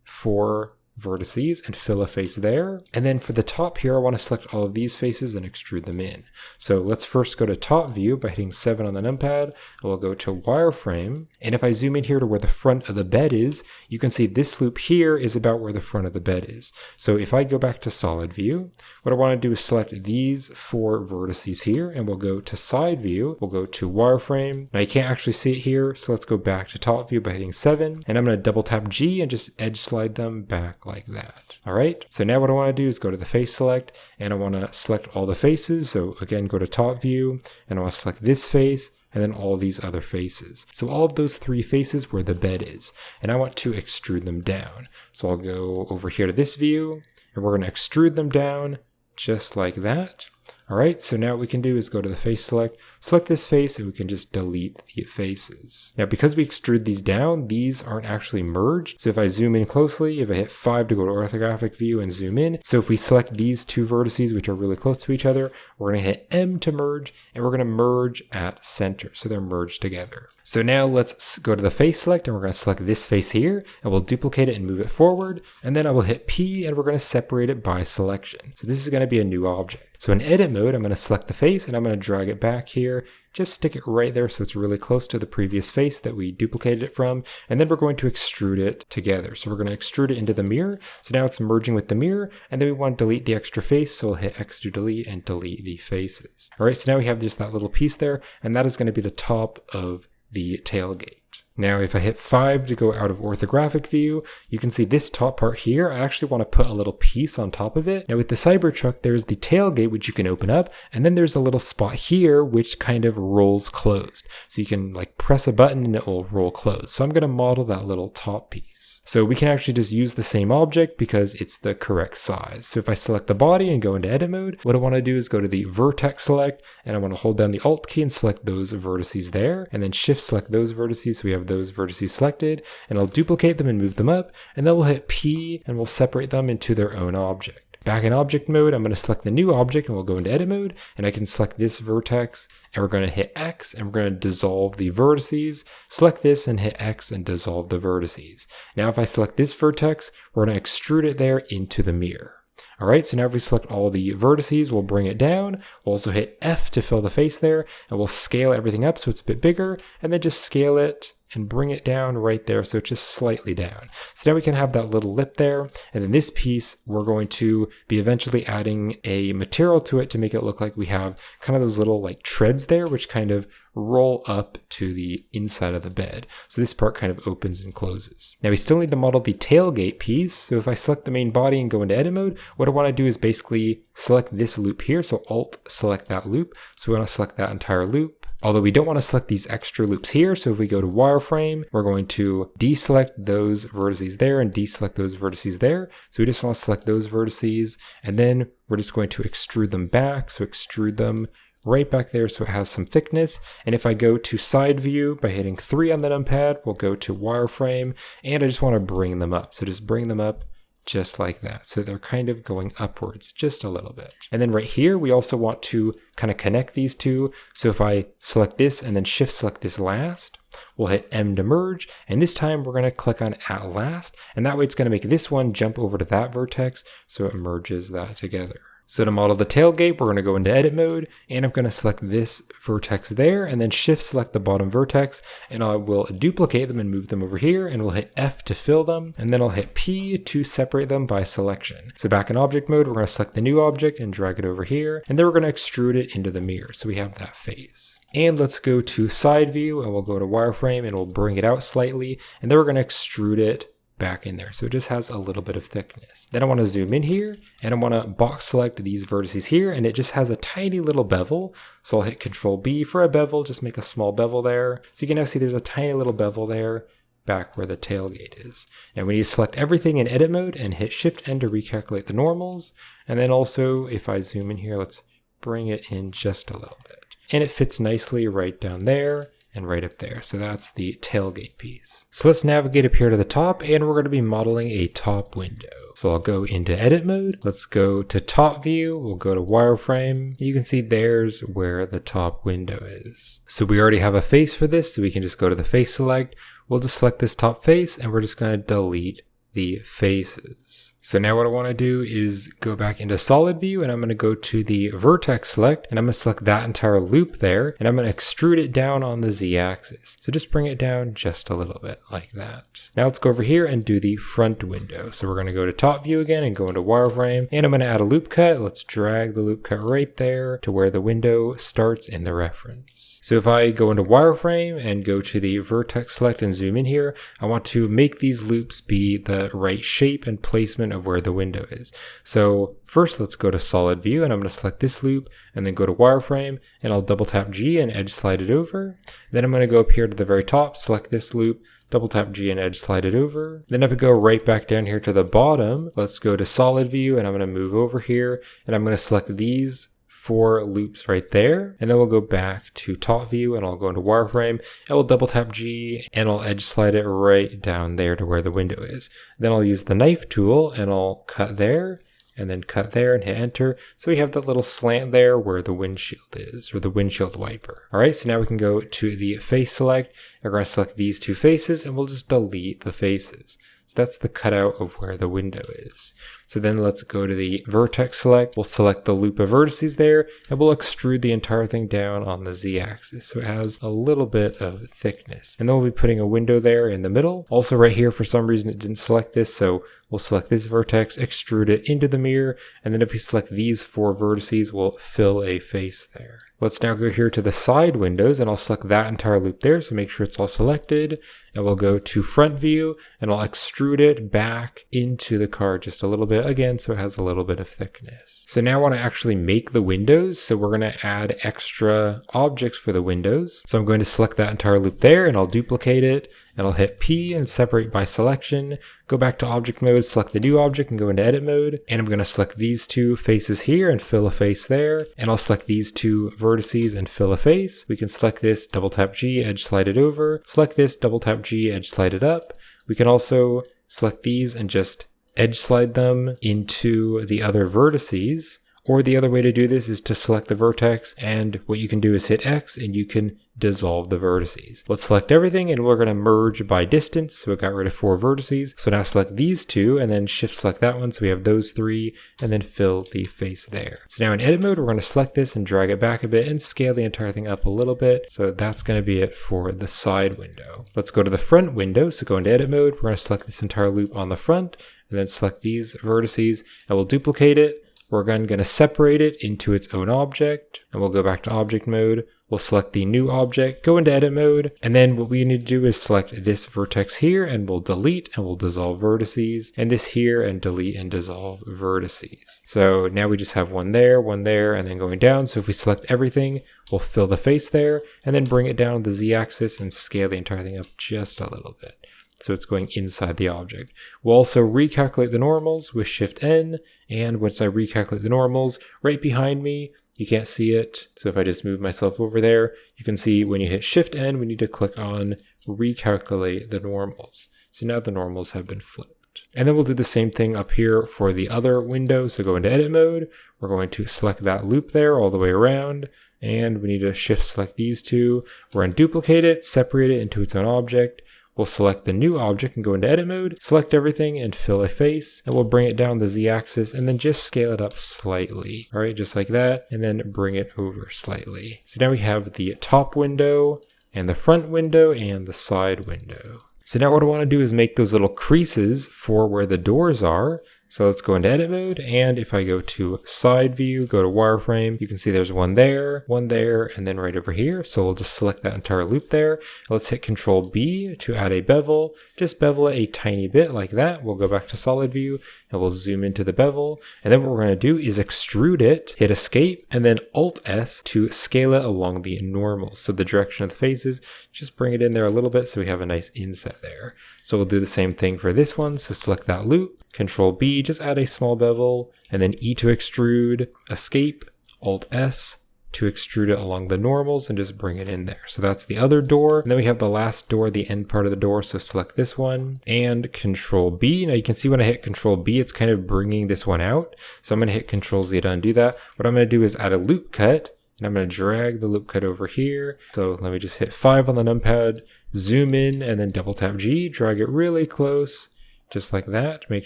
4 vertices and fill a face there. And then for the top here, I want to select all of these faces and extrude them in. So let's first go to top view by hitting 7 on the numpad, and we'll go to wireframe. And if I zoom in here to where the front of the bed is, you can see this loop here is about where the front of the bed is. So if I go back to solid view, what I want to do is select these 4 vertices here, and we'll go to side view, we'll go to wireframe. Now you can't actually see it here, so let's go back to top view by hitting 7, and I'm going to double tap G and just edge slide them back like that. All right, so now what I want to do is go to the face select, and I want to select all the faces. So again, go to top view, and I want to select this face and then all these other faces. So all of those 3 faces where the bed is, and I want to extrude them down. So I'll go over here to this view, and we're going to extrude them down just like that. All right, so now what we can do is go to the face select, select this face, and we can just delete the faces. Now, because we extrude these down, these aren't actually merged. So if I zoom in closely, if I hit 5 to go to orthographic view and zoom in, so if we select these two vertices, which are really close to each other, we're going to hit M to merge, and we're going to merge at center. So they're merged together. So now let's go to the face select, and we're going to select this face here, and we'll duplicate it and move it forward. And then I will hit P, and we're going to separate it by selection. So this is going to be a new object. So in edit mode, I'm going to select the face, and I'm going to drag it back here. Just stick it right there so it's really close to the previous face that we duplicated it from. And then we're going to extrude it together. So we're going to extrude it into the mirror. So now it's merging with the mirror. And then we want to delete the extra face. So we'll hit X to delete and delete the faces. All right, so now we have just that little piece there. And that is going to be the top of the tailgate. Now, if I hit 5 to go out of orthographic view, you can see this top part here. I actually want to put a little piece on top of it. Now with the Cybertruck, there's the tailgate, which you can open up. And then there's a little spot here, which kind of rolls closed. So you can like press a button and it will roll closed. So I'm going to model that little top piece. So we can actually just use the same object because it's the correct size. So if I select the body and go into edit mode, what I want to do is go to the vertex select, and I want to hold down the Alt key and select those vertices there, and then shift select those vertices so we have those vertices selected, and I'll duplicate them and move them up, and then we'll hit P and we'll separate them into their own object. Back in object mode, I'm going to select the new object and we'll go into edit mode, and I can select this vertex, and we're going to hit X, and we're going to dissolve the vertices. Select this and hit X and dissolve the vertices. Now if I select this vertex, we're going to extrude it there into the mirror. All right, so now if we select all the vertices, we'll bring it down. We'll also hit F to fill the face there, and we'll scale everything up so it's a bit bigger, and then just scale it and bring it down right there so it's just slightly down. So now we can have that little lip there, and then this piece, we're going to be eventually adding a material to it to make it look like we have kind of those little like treads there, which kind of roll up to the inside of the bed. So this part kind of opens and closes. Now we still need to model the tailgate piece. So if I select the main body and go into edit mode, what I want to do is basically select this loop here. So Alt select that loop. So we want to select that entire loop. Although we don't want to select these extra loops here. So if we go to wireframe, we're going to deselect those vertices there and deselect those vertices there. So we just want to select those vertices, and then we're just going to extrude them back. So extrude them right back there so it has some thickness. And if I go to side view by hitting 3 on the numpad, we'll go to wireframe, and I just want to bring them up. So just bring them up just like that. So they're kind of going upwards just a little bit. And then right here, we also want to kind of connect these two. So if I select this and then shift select this last, we'll hit M to merge. And this time we're going to click on at last. And that way it's going to make this one jump over to that vertex. So it merges that together. So to model the tailgate, we're going to go into edit mode, and I'm going to select this vertex there, and then shift select the bottom vertex, and I will duplicate them and move them over here, and we'll hit F to fill them, and then I'll hit P to separate them by selection. So back in object mode, we're going to select the new object and drag it over here, and then we're going to extrude it into the mirror. So we have that face. And let's go to side view, and we'll go to wireframe, and we'll bring it out slightly, and then we're going to extrude it back in there. So it just has a little bit of thickness. Then I want to zoom in here, and I want to box select these vertices here, and it just has a tiny little bevel. So I'll hit Control B for a bevel, just make a small bevel there. So you can now see there's a tiny little bevel there back where the tailgate is. Now we need to select everything in edit mode and hit Shift N to recalculate the normals. And then also if I zoom in here, let's bring it in just a little bit. And it fits nicely right down there and right up there. So that's the tailgate piece. So let's navigate up here to the top, and we're going to be modeling a top window. So I'll go into edit mode. Let's go to top view. We'll go to wireframe. You can see there's where the top window is. So we already have a face for this, so we can just go to the face select. We'll just select this top face, and we're just going to delete the faces. So now what I want to do is go back into solid view, and I'm going to go to the vertex select, and I'm going to select that entire loop there, and I'm going to extrude it down on the Z axis. So just bring it down just a little bit like that. Now let's go over here and do the front window. So we're going to go to top view again and go into wireframe, and I'm going to add a loop cut. Let's drag the loop cut right there to where the window starts in the reference. So if I go into wireframe and go to the vertex select and zoom in here, I want to make these loops be the right shape and placement of where the window is. So first let's go to solid view, and I'm going to select this loop and then go to wireframe, and I'll double tap G and edge slide it over. Then I'm going to go up here to the very top, select this loop, double tap G and edge slide it over. Then if I go right back down here to the bottom, let's go to solid view, and I'm going to move over here, and I'm going to select these 4 loops right there. And then we'll go back to top view and I'll go into wireframe and we'll double tap G and I'll edge slide it right down there to where the window is. Then I'll use the knife tool and I'll cut there and then cut there and hit enter. So we have that little slant there where the windshield is, or the windshield wiper. All right, so now we can go to the face select. And we're going to select these 2 faces and we'll just delete the faces. So that's the cutout of where the window is. So then let's go to the vertex select. We'll select the loop of vertices there and we'll extrude the entire thing down on the Z-axis. So it has a little bit of thickness. And then we'll be putting a window there in the middle. Also right here, for some reason it didn't select this. So we'll select this vertex, extrude it into the mirror. And then if we select these 4 vertices, we'll fill a face there. Let's now go here to the side windows and I'll select that entire loop there. So make sure it's all selected and we'll go to front view and I'll extrude it back into the car just a little bit again. So it has a little bit of thickness. So now I want to actually make the windows. So we're going to add extra objects for the windows. So I'm going to select that entire loop there and I'll duplicate it and I'll hit P and separate by selection, go back to object mode, select the new object and go into edit mode. And I'm going to select these 2 faces here and fill a face there. And I'll select these 2 vertices and fill a face. We can select this, double tap G, edge slide it over, select this, double tap G, edge slide it up. We can also select these and just edge slide them into the other vertices. Or the other way to do this is to select the vertex, and what you can do is hit X and you can dissolve the vertices. Let's select everything and we're going to merge by distance. So we got rid of 4 vertices. So now select these 2 and then shift select that one. So we have those 3 and then fill the face there. So now in edit mode, we're going to select this and drag it back a bit and scale the entire thing up a little bit. So that's going to be it for the side window. Let's go to the front window. So go into edit mode. We're going to select this entire loop on the front and then select these vertices and we'll duplicate it. We're again going to separate it into its own object and we'll go back to object mode. We'll select the new object, go into edit mode, and then what we need to do is select this vertex here and we'll delete and we'll dissolve vertices, and this here and delete and dissolve vertices. So now we just have one there, and then going down. So if we select everything, we'll fill the face there and then bring it down to the Z-axis and scale the entire thing up just a little bit. So it's going inside the object. We'll also recalculate the normals with Shift N. And once I recalculate the normals, right behind me, you can't see it. So if I just move myself over there, you can see when you hit Shift N, we need to click on recalculate the normals. So now the normals have been flipped. And then we'll do the same thing up here for the other window. So go into edit mode. We're going to select that loop there all the way around. And we need to shift select these 2. We're going to duplicate it, separate it into its own object. We'll select the new object and go into edit mode, select everything and fill a face, and we'll bring it down the Z-axis and then just scale it up slightly. All right, just like that, and then bring it over slightly. So now we have the top window and the front window and the side window. So now what I want to do is make those little creases for where the doors are. So let's go into edit mode, and if I go to side view, go to wireframe, you can see there's one there, and then right over here. So we'll just select that entire loop there. Let's hit Control B to add a bevel. Just bevel it a tiny bit like that. We'll go back to solid view and we'll zoom into the bevel. And then what we're going to do is extrude it, hit escape, and then Alt S to scale it along the normals. So the direction of the faces, just bring it in there a little bit so we have a nice inset there. So we'll do the same thing for this one. So select that loop. Control B, just add a small bevel, and then E to extrude, escape, Alt S to extrude it along the normals and just bring it in there. So that's the other door. And then we have the last door, the end part of the door. So select this one and Control B. Now you can see when I hit Control B, it's kind of bringing this one out. So I'm going to hit Control Z to undo that. What I'm going to do is add a loop cut, and I'm going to drag the loop cut over here. So let me just hit 5 on the numpad, zoom in, and then double tap G, drag it really close. Just like that, make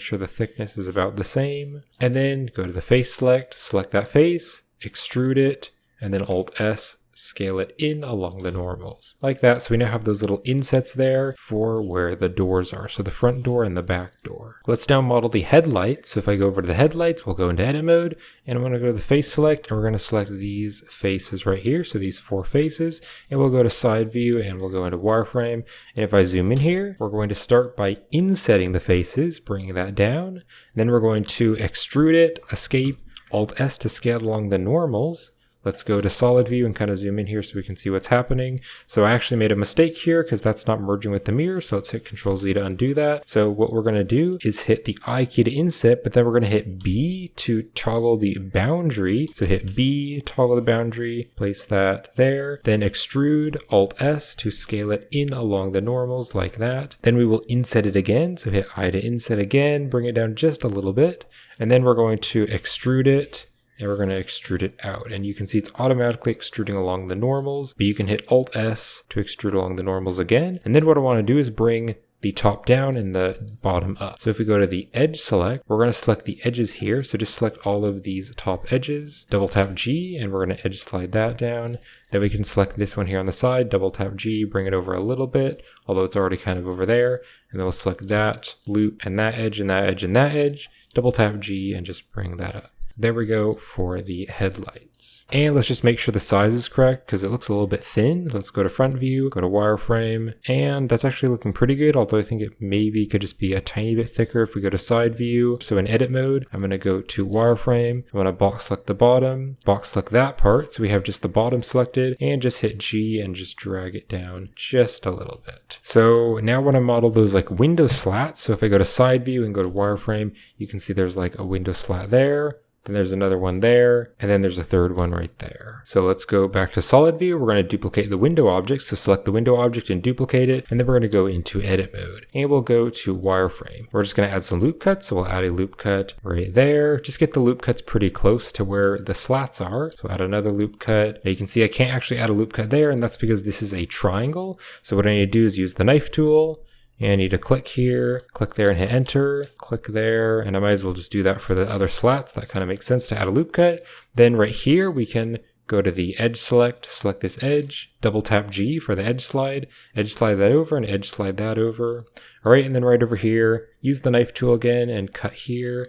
sure the thickness is about the same. And then go to the face select that face, extrude it, and then Alt S, scale it in along the normals. Like that, so we now have those little insets there for where the doors are. So the front door and the back door. Let's now model the headlights. So if I go over to the headlights, we'll go into edit mode, and I'm going to go to the face select, and we're going to select these faces right here. So these 4 faces, and we'll go to side view, and we'll go into wireframe. And if I zoom in here, we're going to start by insetting the faces, bringing that down. Then we're going to extrude it, escape, Alt S to scale along the normals. Let's go to solid view and kind of zoom in here so we can see what's happening. So I actually made a mistake here because that's not merging with the mirror. So let's hit Control Z to undo that. So what we're going to do is hit the I key to inset, but then we're going to hit B to toggle the boundary. So hit B, toggle the boundary, place that there, then extrude, Alt S to scale it in along the normals like that. Then we will inset it again. So hit I to inset again, bring it down just a little bit. And then we're going to extrude it. And we're going to extrude it out. And you can see it's automatically extruding along the normals, but you can hit Alt S to extrude along the normals again. And then what I want to do is bring the top down and the bottom up. So if we go to the edge select, we're going to select the edges here. So just select all of these top edges, double tap G, and we're going to edge slide that down. Then we can select this one here on the side, double tap G, bring it over a little bit, although it's already kind of over there. And then we'll select that loop and that edge and that edge and that edge, double tap G, and just bring that up. There we go for the headlights. And let's just make sure the size is correct because it looks a little bit thin. Let's go to front view, go to wireframe, and that's actually looking pretty good, although I think it maybe could just be a tiny bit thicker if we go to side view. So in edit mode, I'm going to go to wireframe. I'm going to box select the bottom, box select that part. So we have just the bottom selected, and just hit G and just drag it down just a little bit. So now when I model those like window slats, so if I go to side view and go to wireframe, you can see there's like a window slat there. Then there's another one there, and then there's a third one right there. So let's go back to solid view. We're going to duplicate the window object. So select the window object and duplicate it. And then we're going to go into edit mode and we'll go to wireframe. We're just going to add some loop cuts. So we'll add a loop cut right there. Just get the loop cuts pretty close to where the slats are. So add another loop cut. Now you can see I can't actually add a loop cut there, and that's because this is a triangle. So what I need to do is use the knife tool. And I need to click here, click there and hit enter, click there, and I might as well just do that for the other slats. That kind of makes sense to add a loop cut. Then right here, we can go to the edge select this edge, double tap G for the edge slide that over and edge slide that over. All right, and then right over here, use the knife tool again and cut here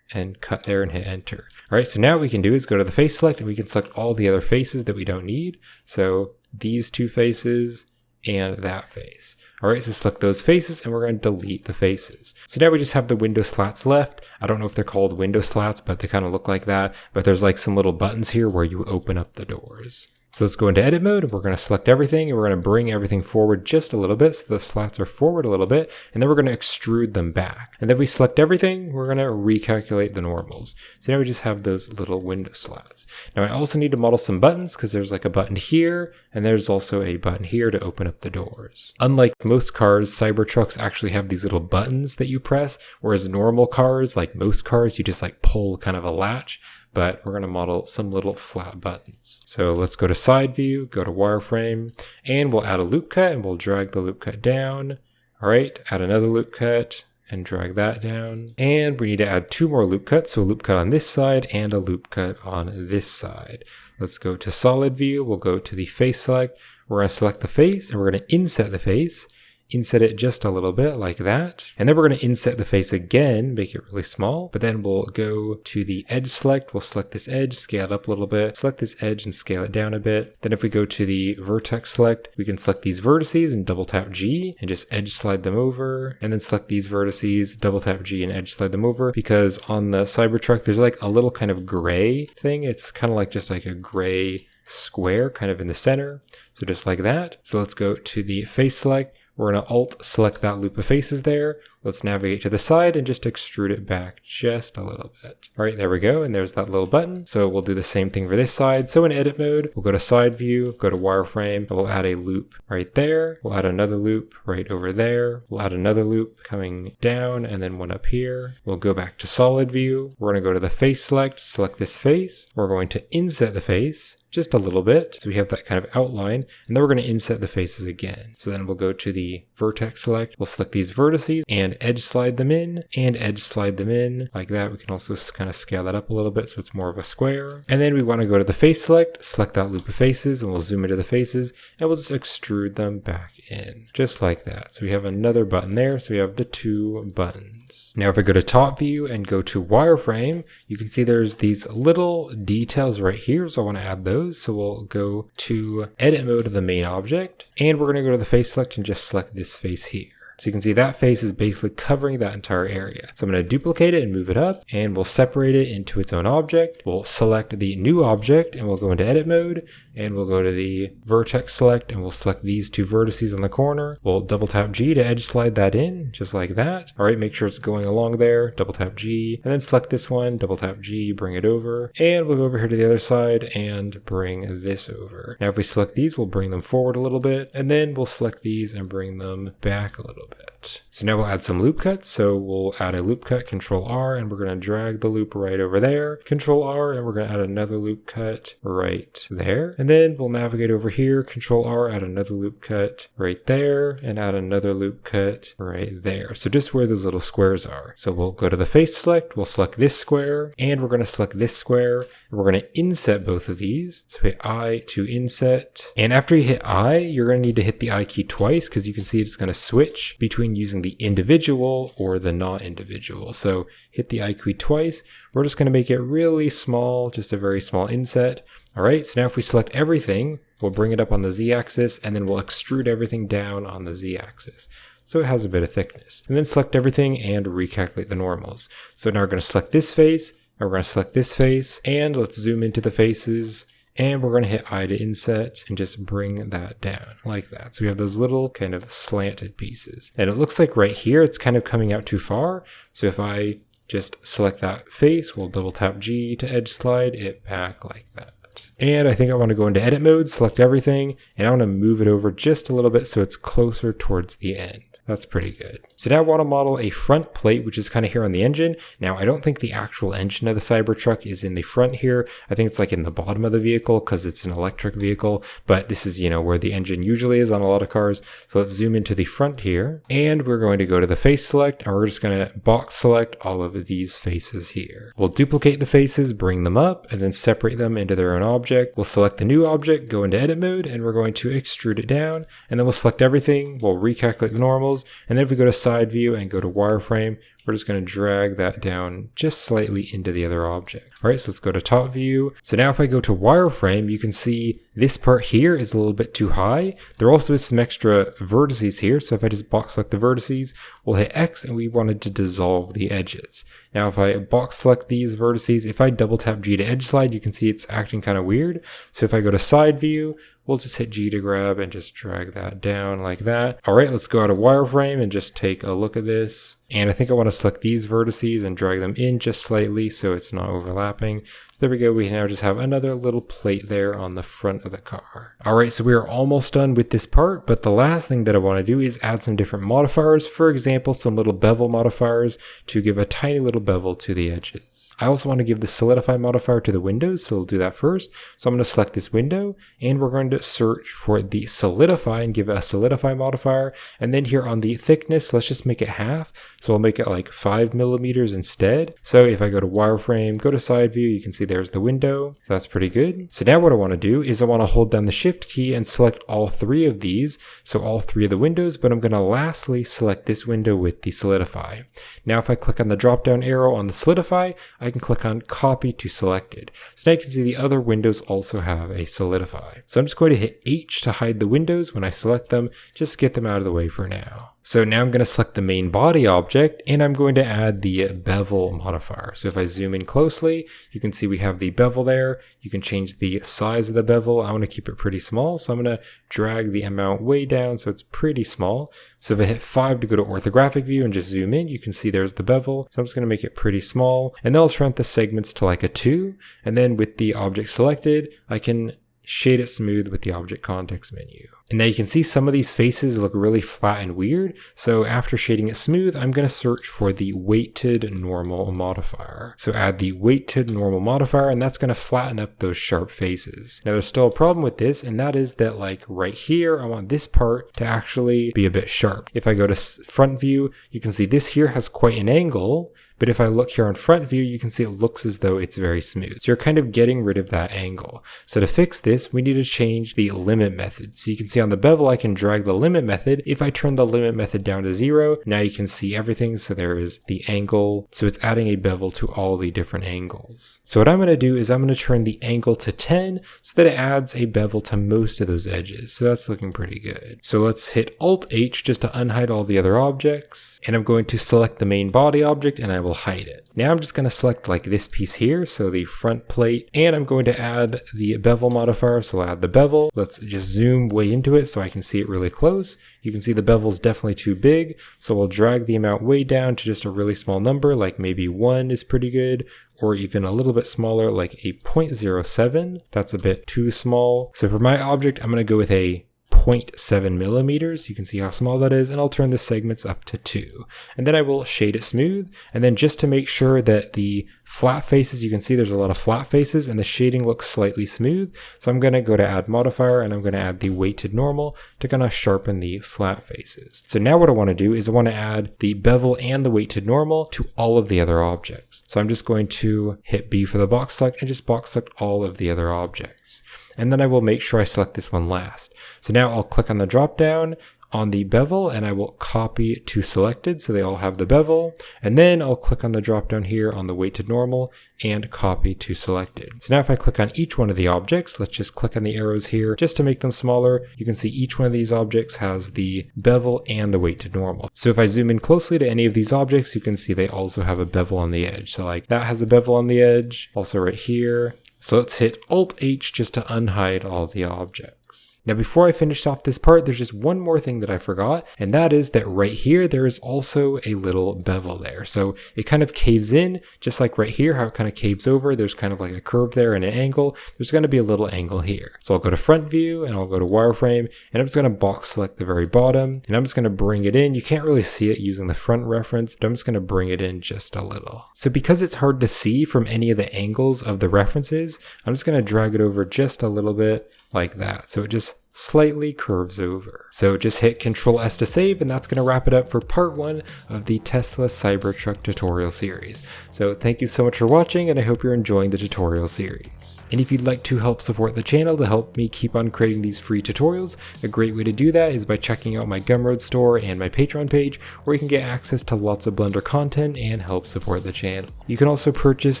and cut there and hit enter. All right, so now what we can do is go to the face select and we can select all the other faces that we don't need. So these two faces and that face. All right, so select those faces and we're going to delete the faces. So now we just have the window slats left. I don't know if they're called window slats, but they kind of look like that. But there's like some little buttons here where you open up the doors. So let's go into edit mode and we're going to select everything and we're going to bring everything forward just a little bit so the slats are forward a little bit, and then we're going to extrude them back. And then we select everything, we're going to recalculate the normals. So now we just have those little window slats. Now I also need to model some buttons because there's like a button here and there's also a button here to open up the doors. Unlike most cars, Cybertrucks actually have these little buttons that you press, whereas normal cars, like most cars, you just like pull kind of a latch. But we're going to model some little flat buttons. So let's go to side view, go to wireframe, and we'll add a loop cut and we'll drag the loop cut down. All right, add another loop cut and drag that down. And we need to add two more loop cuts. So a loop cut on this side and a loop cut on this side. Let's go to solid view. We'll go to the face select. We're going to select the face and we're going to inset the face. Inset it just a little bit like that. And then we're going to inset the face again, make it really small. But then we'll go to the edge select. We'll select this edge, scale it up a little bit. Select this edge and scale it down a bit. Then if we go to the vertex select, we can select these vertices and double tap G and just edge slide them over. And then select these vertices, double tap G and edge slide them over. Because on the Cybertruck, there's like a little kind of gray thing. It's kind of like just like a gray square kind of in the center. So just like that. So let's go to the face select. We're going to Alt select that loop of faces there. Let's navigate to the side and just extrude it back just a little bit. All right, there we go. And there's that little button. So we'll do the same thing for this side. So in edit mode, we'll go to side view, go to wireframe, and we'll add a loop right there. We'll add another loop right over there. We'll add another loop coming down and then one up here. We'll go back to solid view. We're going to go to the face select this face. We're going to inset the face just a little bit. So we have that kind of outline, and then we're going to inset the faces again. So then we'll go to the vertex select. We'll select these vertices and edge slide them in and edge slide them in like that. We can also kind of scale that up a little bit so it's more of a square. And then we want to go to the face select that loop of faces, and we'll zoom into the faces and we'll just extrude them back in just like that. So we have another button there. So we have the two buttons. Now if I go to top view and go to wireframe, you can see there's these little details right here. So I want to add those. So we'll go to edit mode of the main object, and we're going to go to the face select and just select this face here. So you can see that face is basically covering that entire area. So I'm going to duplicate it and move it up, and we'll separate it into its own object. We'll select the new object and we'll go into edit mode, and we'll go to the vertex select and we'll select these two vertices on the corner. We'll double tap G to edge slide that in, just like that. All right, make sure it's going along there, double tap G, and then select this one, double tap G, bring it over, and we'll go over here to the other side and bring this over. Now if we select these, we'll bring them forward a little bit, and then we'll select these and bring them back a little bit. So now we'll add some loop cuts. So we'll add a loop cut, Control R, and we're going to drag the loop right over there, Control R, and we're going to add another loop cut right there. And then we'll navigate over here, Control R, add another loop cut right there, and add another loop cut right there. So just where those little squares are. So we'll go to the face select, we'll select this square, and we're going to select this square, and we're going to inset both of these. So hit I to inset. And after you hit I, you're going to need to hit the I key twice, because you can see it's going to switch between using the individual or the not individual. So hit the I key twice. We're just going to make it really small, just a very small inset. All right, so now if we select everything, we'll bring it up on the Z-axis, and then we'll extrude everything down on the Z-axis. So it has a bit of thickness. And then select everything and recalculate the normals. So now we're going to select this face, and we're going to select this face, and let's zoom into the faces. And we're going to hit I to inset and just bring that down like that. So we have those little kind of slanted pieces. And it looks like right here, it's kind of coming out too far. So if I just select that face, we'll double tap G to edge slide it back like that. And I think I want to go into edit mode, select everything, and I want to move it over just a little bit so it's closer towards the end. That's pretty good. So now I want to model a front plate, which is kind of here on the engine. Now, I don't think the actual engine of the Cybertruck is in the front here. I think it's like in the bottom of the vehicle because it's an electric vehicle, but this is, where the engine usually is on a lot of cars. So let's zoom into the front here, and we're going to go to the face select, and we're just going to box select all of these faces here. We'll duplicate the faces, bring them up, and then separate them into their own object. We'll select the new object, go into edit mode, and we're going to extrude it down, and then we'll select everything. We'll recalculate the normals. And then if we go to side view and go to wireframe, we're just going to drag that down just slightly into the other object. All right, so let's go to top view. So now if I go to wireframe, you can see this part here is a little bit too high. There also is some extra vertices here. So if I just box select the vertices, we'll hit X, and we wanted to dissolve the edges. Now if I box select these vertices, if I double tap G to edge slide, you can see it's acting kind of weird. So if I go to side view, we'll just hit G to grab and just drag that down like that. All right, let's go out of wireframe and just take a look at this. And I think I want to select these vertices and drag them in just slightly so it's not overlapping. So there we go. We now just have another little plate there on the front of the car. All right, so we are almost done with this part, but the last thing that I want to do is add some different modifiers. For example, some little bevel modifiers to give a tiny little bevel to the edges. I also want to give the solidify modifier to the windows, so we'll do that first. So I'm going to select this window, and we're going to search for the solidify and give it a solidify modifier. And then here on the thickness, let's just make it half. So I'll make it like 5 millimeters instead. So if I go to wireframe, go to side view, you can see there's the window. So that's pretty good. So now what I want to do is I want to hold down the shift key and select all three of these. So all three of the windows, but I'm going to lastly select this window with the solidify. Now if I click on the drop down arrow on the solidify, I can click on copy to selected. So now you can see the other windows also have a solidify. So I'm just going to hit H to hide the windows when I select them, just to get them out of the way for now. So now I'm going to select the main body object, and I'm going to add the bevel modifier. So if I zoom in closely, you can see we have the bevel there. You can change the size of the bevel. I want to keep it pretty small, so I'm going to drag the amount way down so it's pretty small. So if I hit 5 to go to orthographic view and just zoom in, you can see there's the bevel. So I'm just going to make it pretty small, and then I'll shrink the segments to like a 2. And then with the object selected, I can shade it smooth with the object context menu. And now you can see some of these faces look really flat and weird. So after shading it smooth, I'm going to search for the weighted normal modifier. So add the weighted normal modifier, and that's going to flatten up those sharp faces. Now there's still a problem with this, and that is that like right here, I want this part to actually be a bit sharp. If I go to front view, you can see this here has quite an angle, But if I look here on front view, you can see it looks as though it's very smooth. So you're kind of getting rid of that angle. So to fix this, we need to change the limit method. So you can see on the bevel, I can drag the limit method. If I turn the limit method down to 0, now you can see everything. So there is the angle. So it's adding a bevel to all the different angles. So what I'm going to do is I'm going to turn the angle to 10 so that it adds a bevel to most of those edges. So that's looking pretty good. So let's hit Alt H just to unhide all the other objects. And I'm going to select the main body object and I will hide it. Now I'm just going to select like this piece here, so the front plate, and I'm going to add the bevel modifier, so I'll add the bevel. Let's just zoom way into it so I can see it really close. You can see the bevel is definitely too big, so we'll drag the amount way down to just a really small number, like maybe 1 is pretty good, or even a little bit smaller, like a 0.07. That's a bit too small. So for my object, I'm going to go with a 0.7 millimeters. You can see how small that is, and I'll turn the segments up to 2. And then I will shade it smooth. And then just to make sure that the flat faces, you can see there's a lot of flat faces and the shading looks slightly smooth. So I'm going to go to add modifier and I'm going to add the weighted normal to kind of sharpen the flat faces. So now what I want to do is I want to add the bevel and the weighted normal to all of the other objects. So I'm just going to hit B for the box select and just box select all of the other objects. And then I will make sure I select this one last. So now I'll click on the drop down on the bevel and I will copy to selected so they all have the bevel. And then I'll click on the drop down here on the weighted normal and copy to selected. So now if I click on each one of the objects, let's just click on the arrows here just to make them smaller. You can see each one of these objects has the bevel and the weighted normal. So if I zoom in closely to any of these objects, you can see they also have a bevel on the edge. So like that has a bevel on the edge, also right here. So let's hit Alt H just to unhide all the objects. Now before I finish off this part, there's just one more thing that I forgot, and that is that right here there is also a little bevel there. So it kind of caves in, just like right here, how it kind of caves over. There's kind of like a curve there and an angle. There's going to be a little angle here. So I'll go to front view and I'll go to wireframe, and I'm just going to box select the very bottom, and I'm just going to bring it in. You can't really see it using the front reference, but I'm just going to bring it in just a little. So because it's hard to see from any of the angles of the references, I'm just going to drag it over just a little bit like that. So it just slightly curves over. So just hit Control S to save, and that's going to wrap it up for part 1 of the Tesla Cybertruck tutorial series. So thank you so much for watching, and I hope you're enjoying the tutorial series. And if you'd like to help support the channel to help me keep on creating these free tutorials, a great way to do that is by checking out my Gumroad store and my Patreon page, where you can get access to lots of Blender content and help support the channel. You can also purchase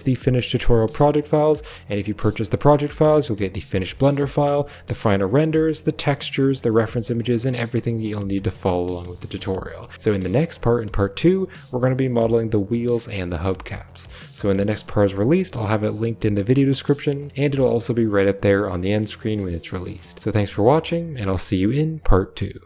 the finished tutorial project files, and if you purchase the project files, you'll get the finished Blender file, the final renders, the textures, the reference images, and everything that you'll need to follow along with the tutorial. So in the next part, in part 2, we're going to be modeling the wheels and the hubcaps. So when the next part is released, I'll have it linked in the video description, and it'll also be right up there on the end screen when it's released. So thanks for watching, and I'll see you in part 2.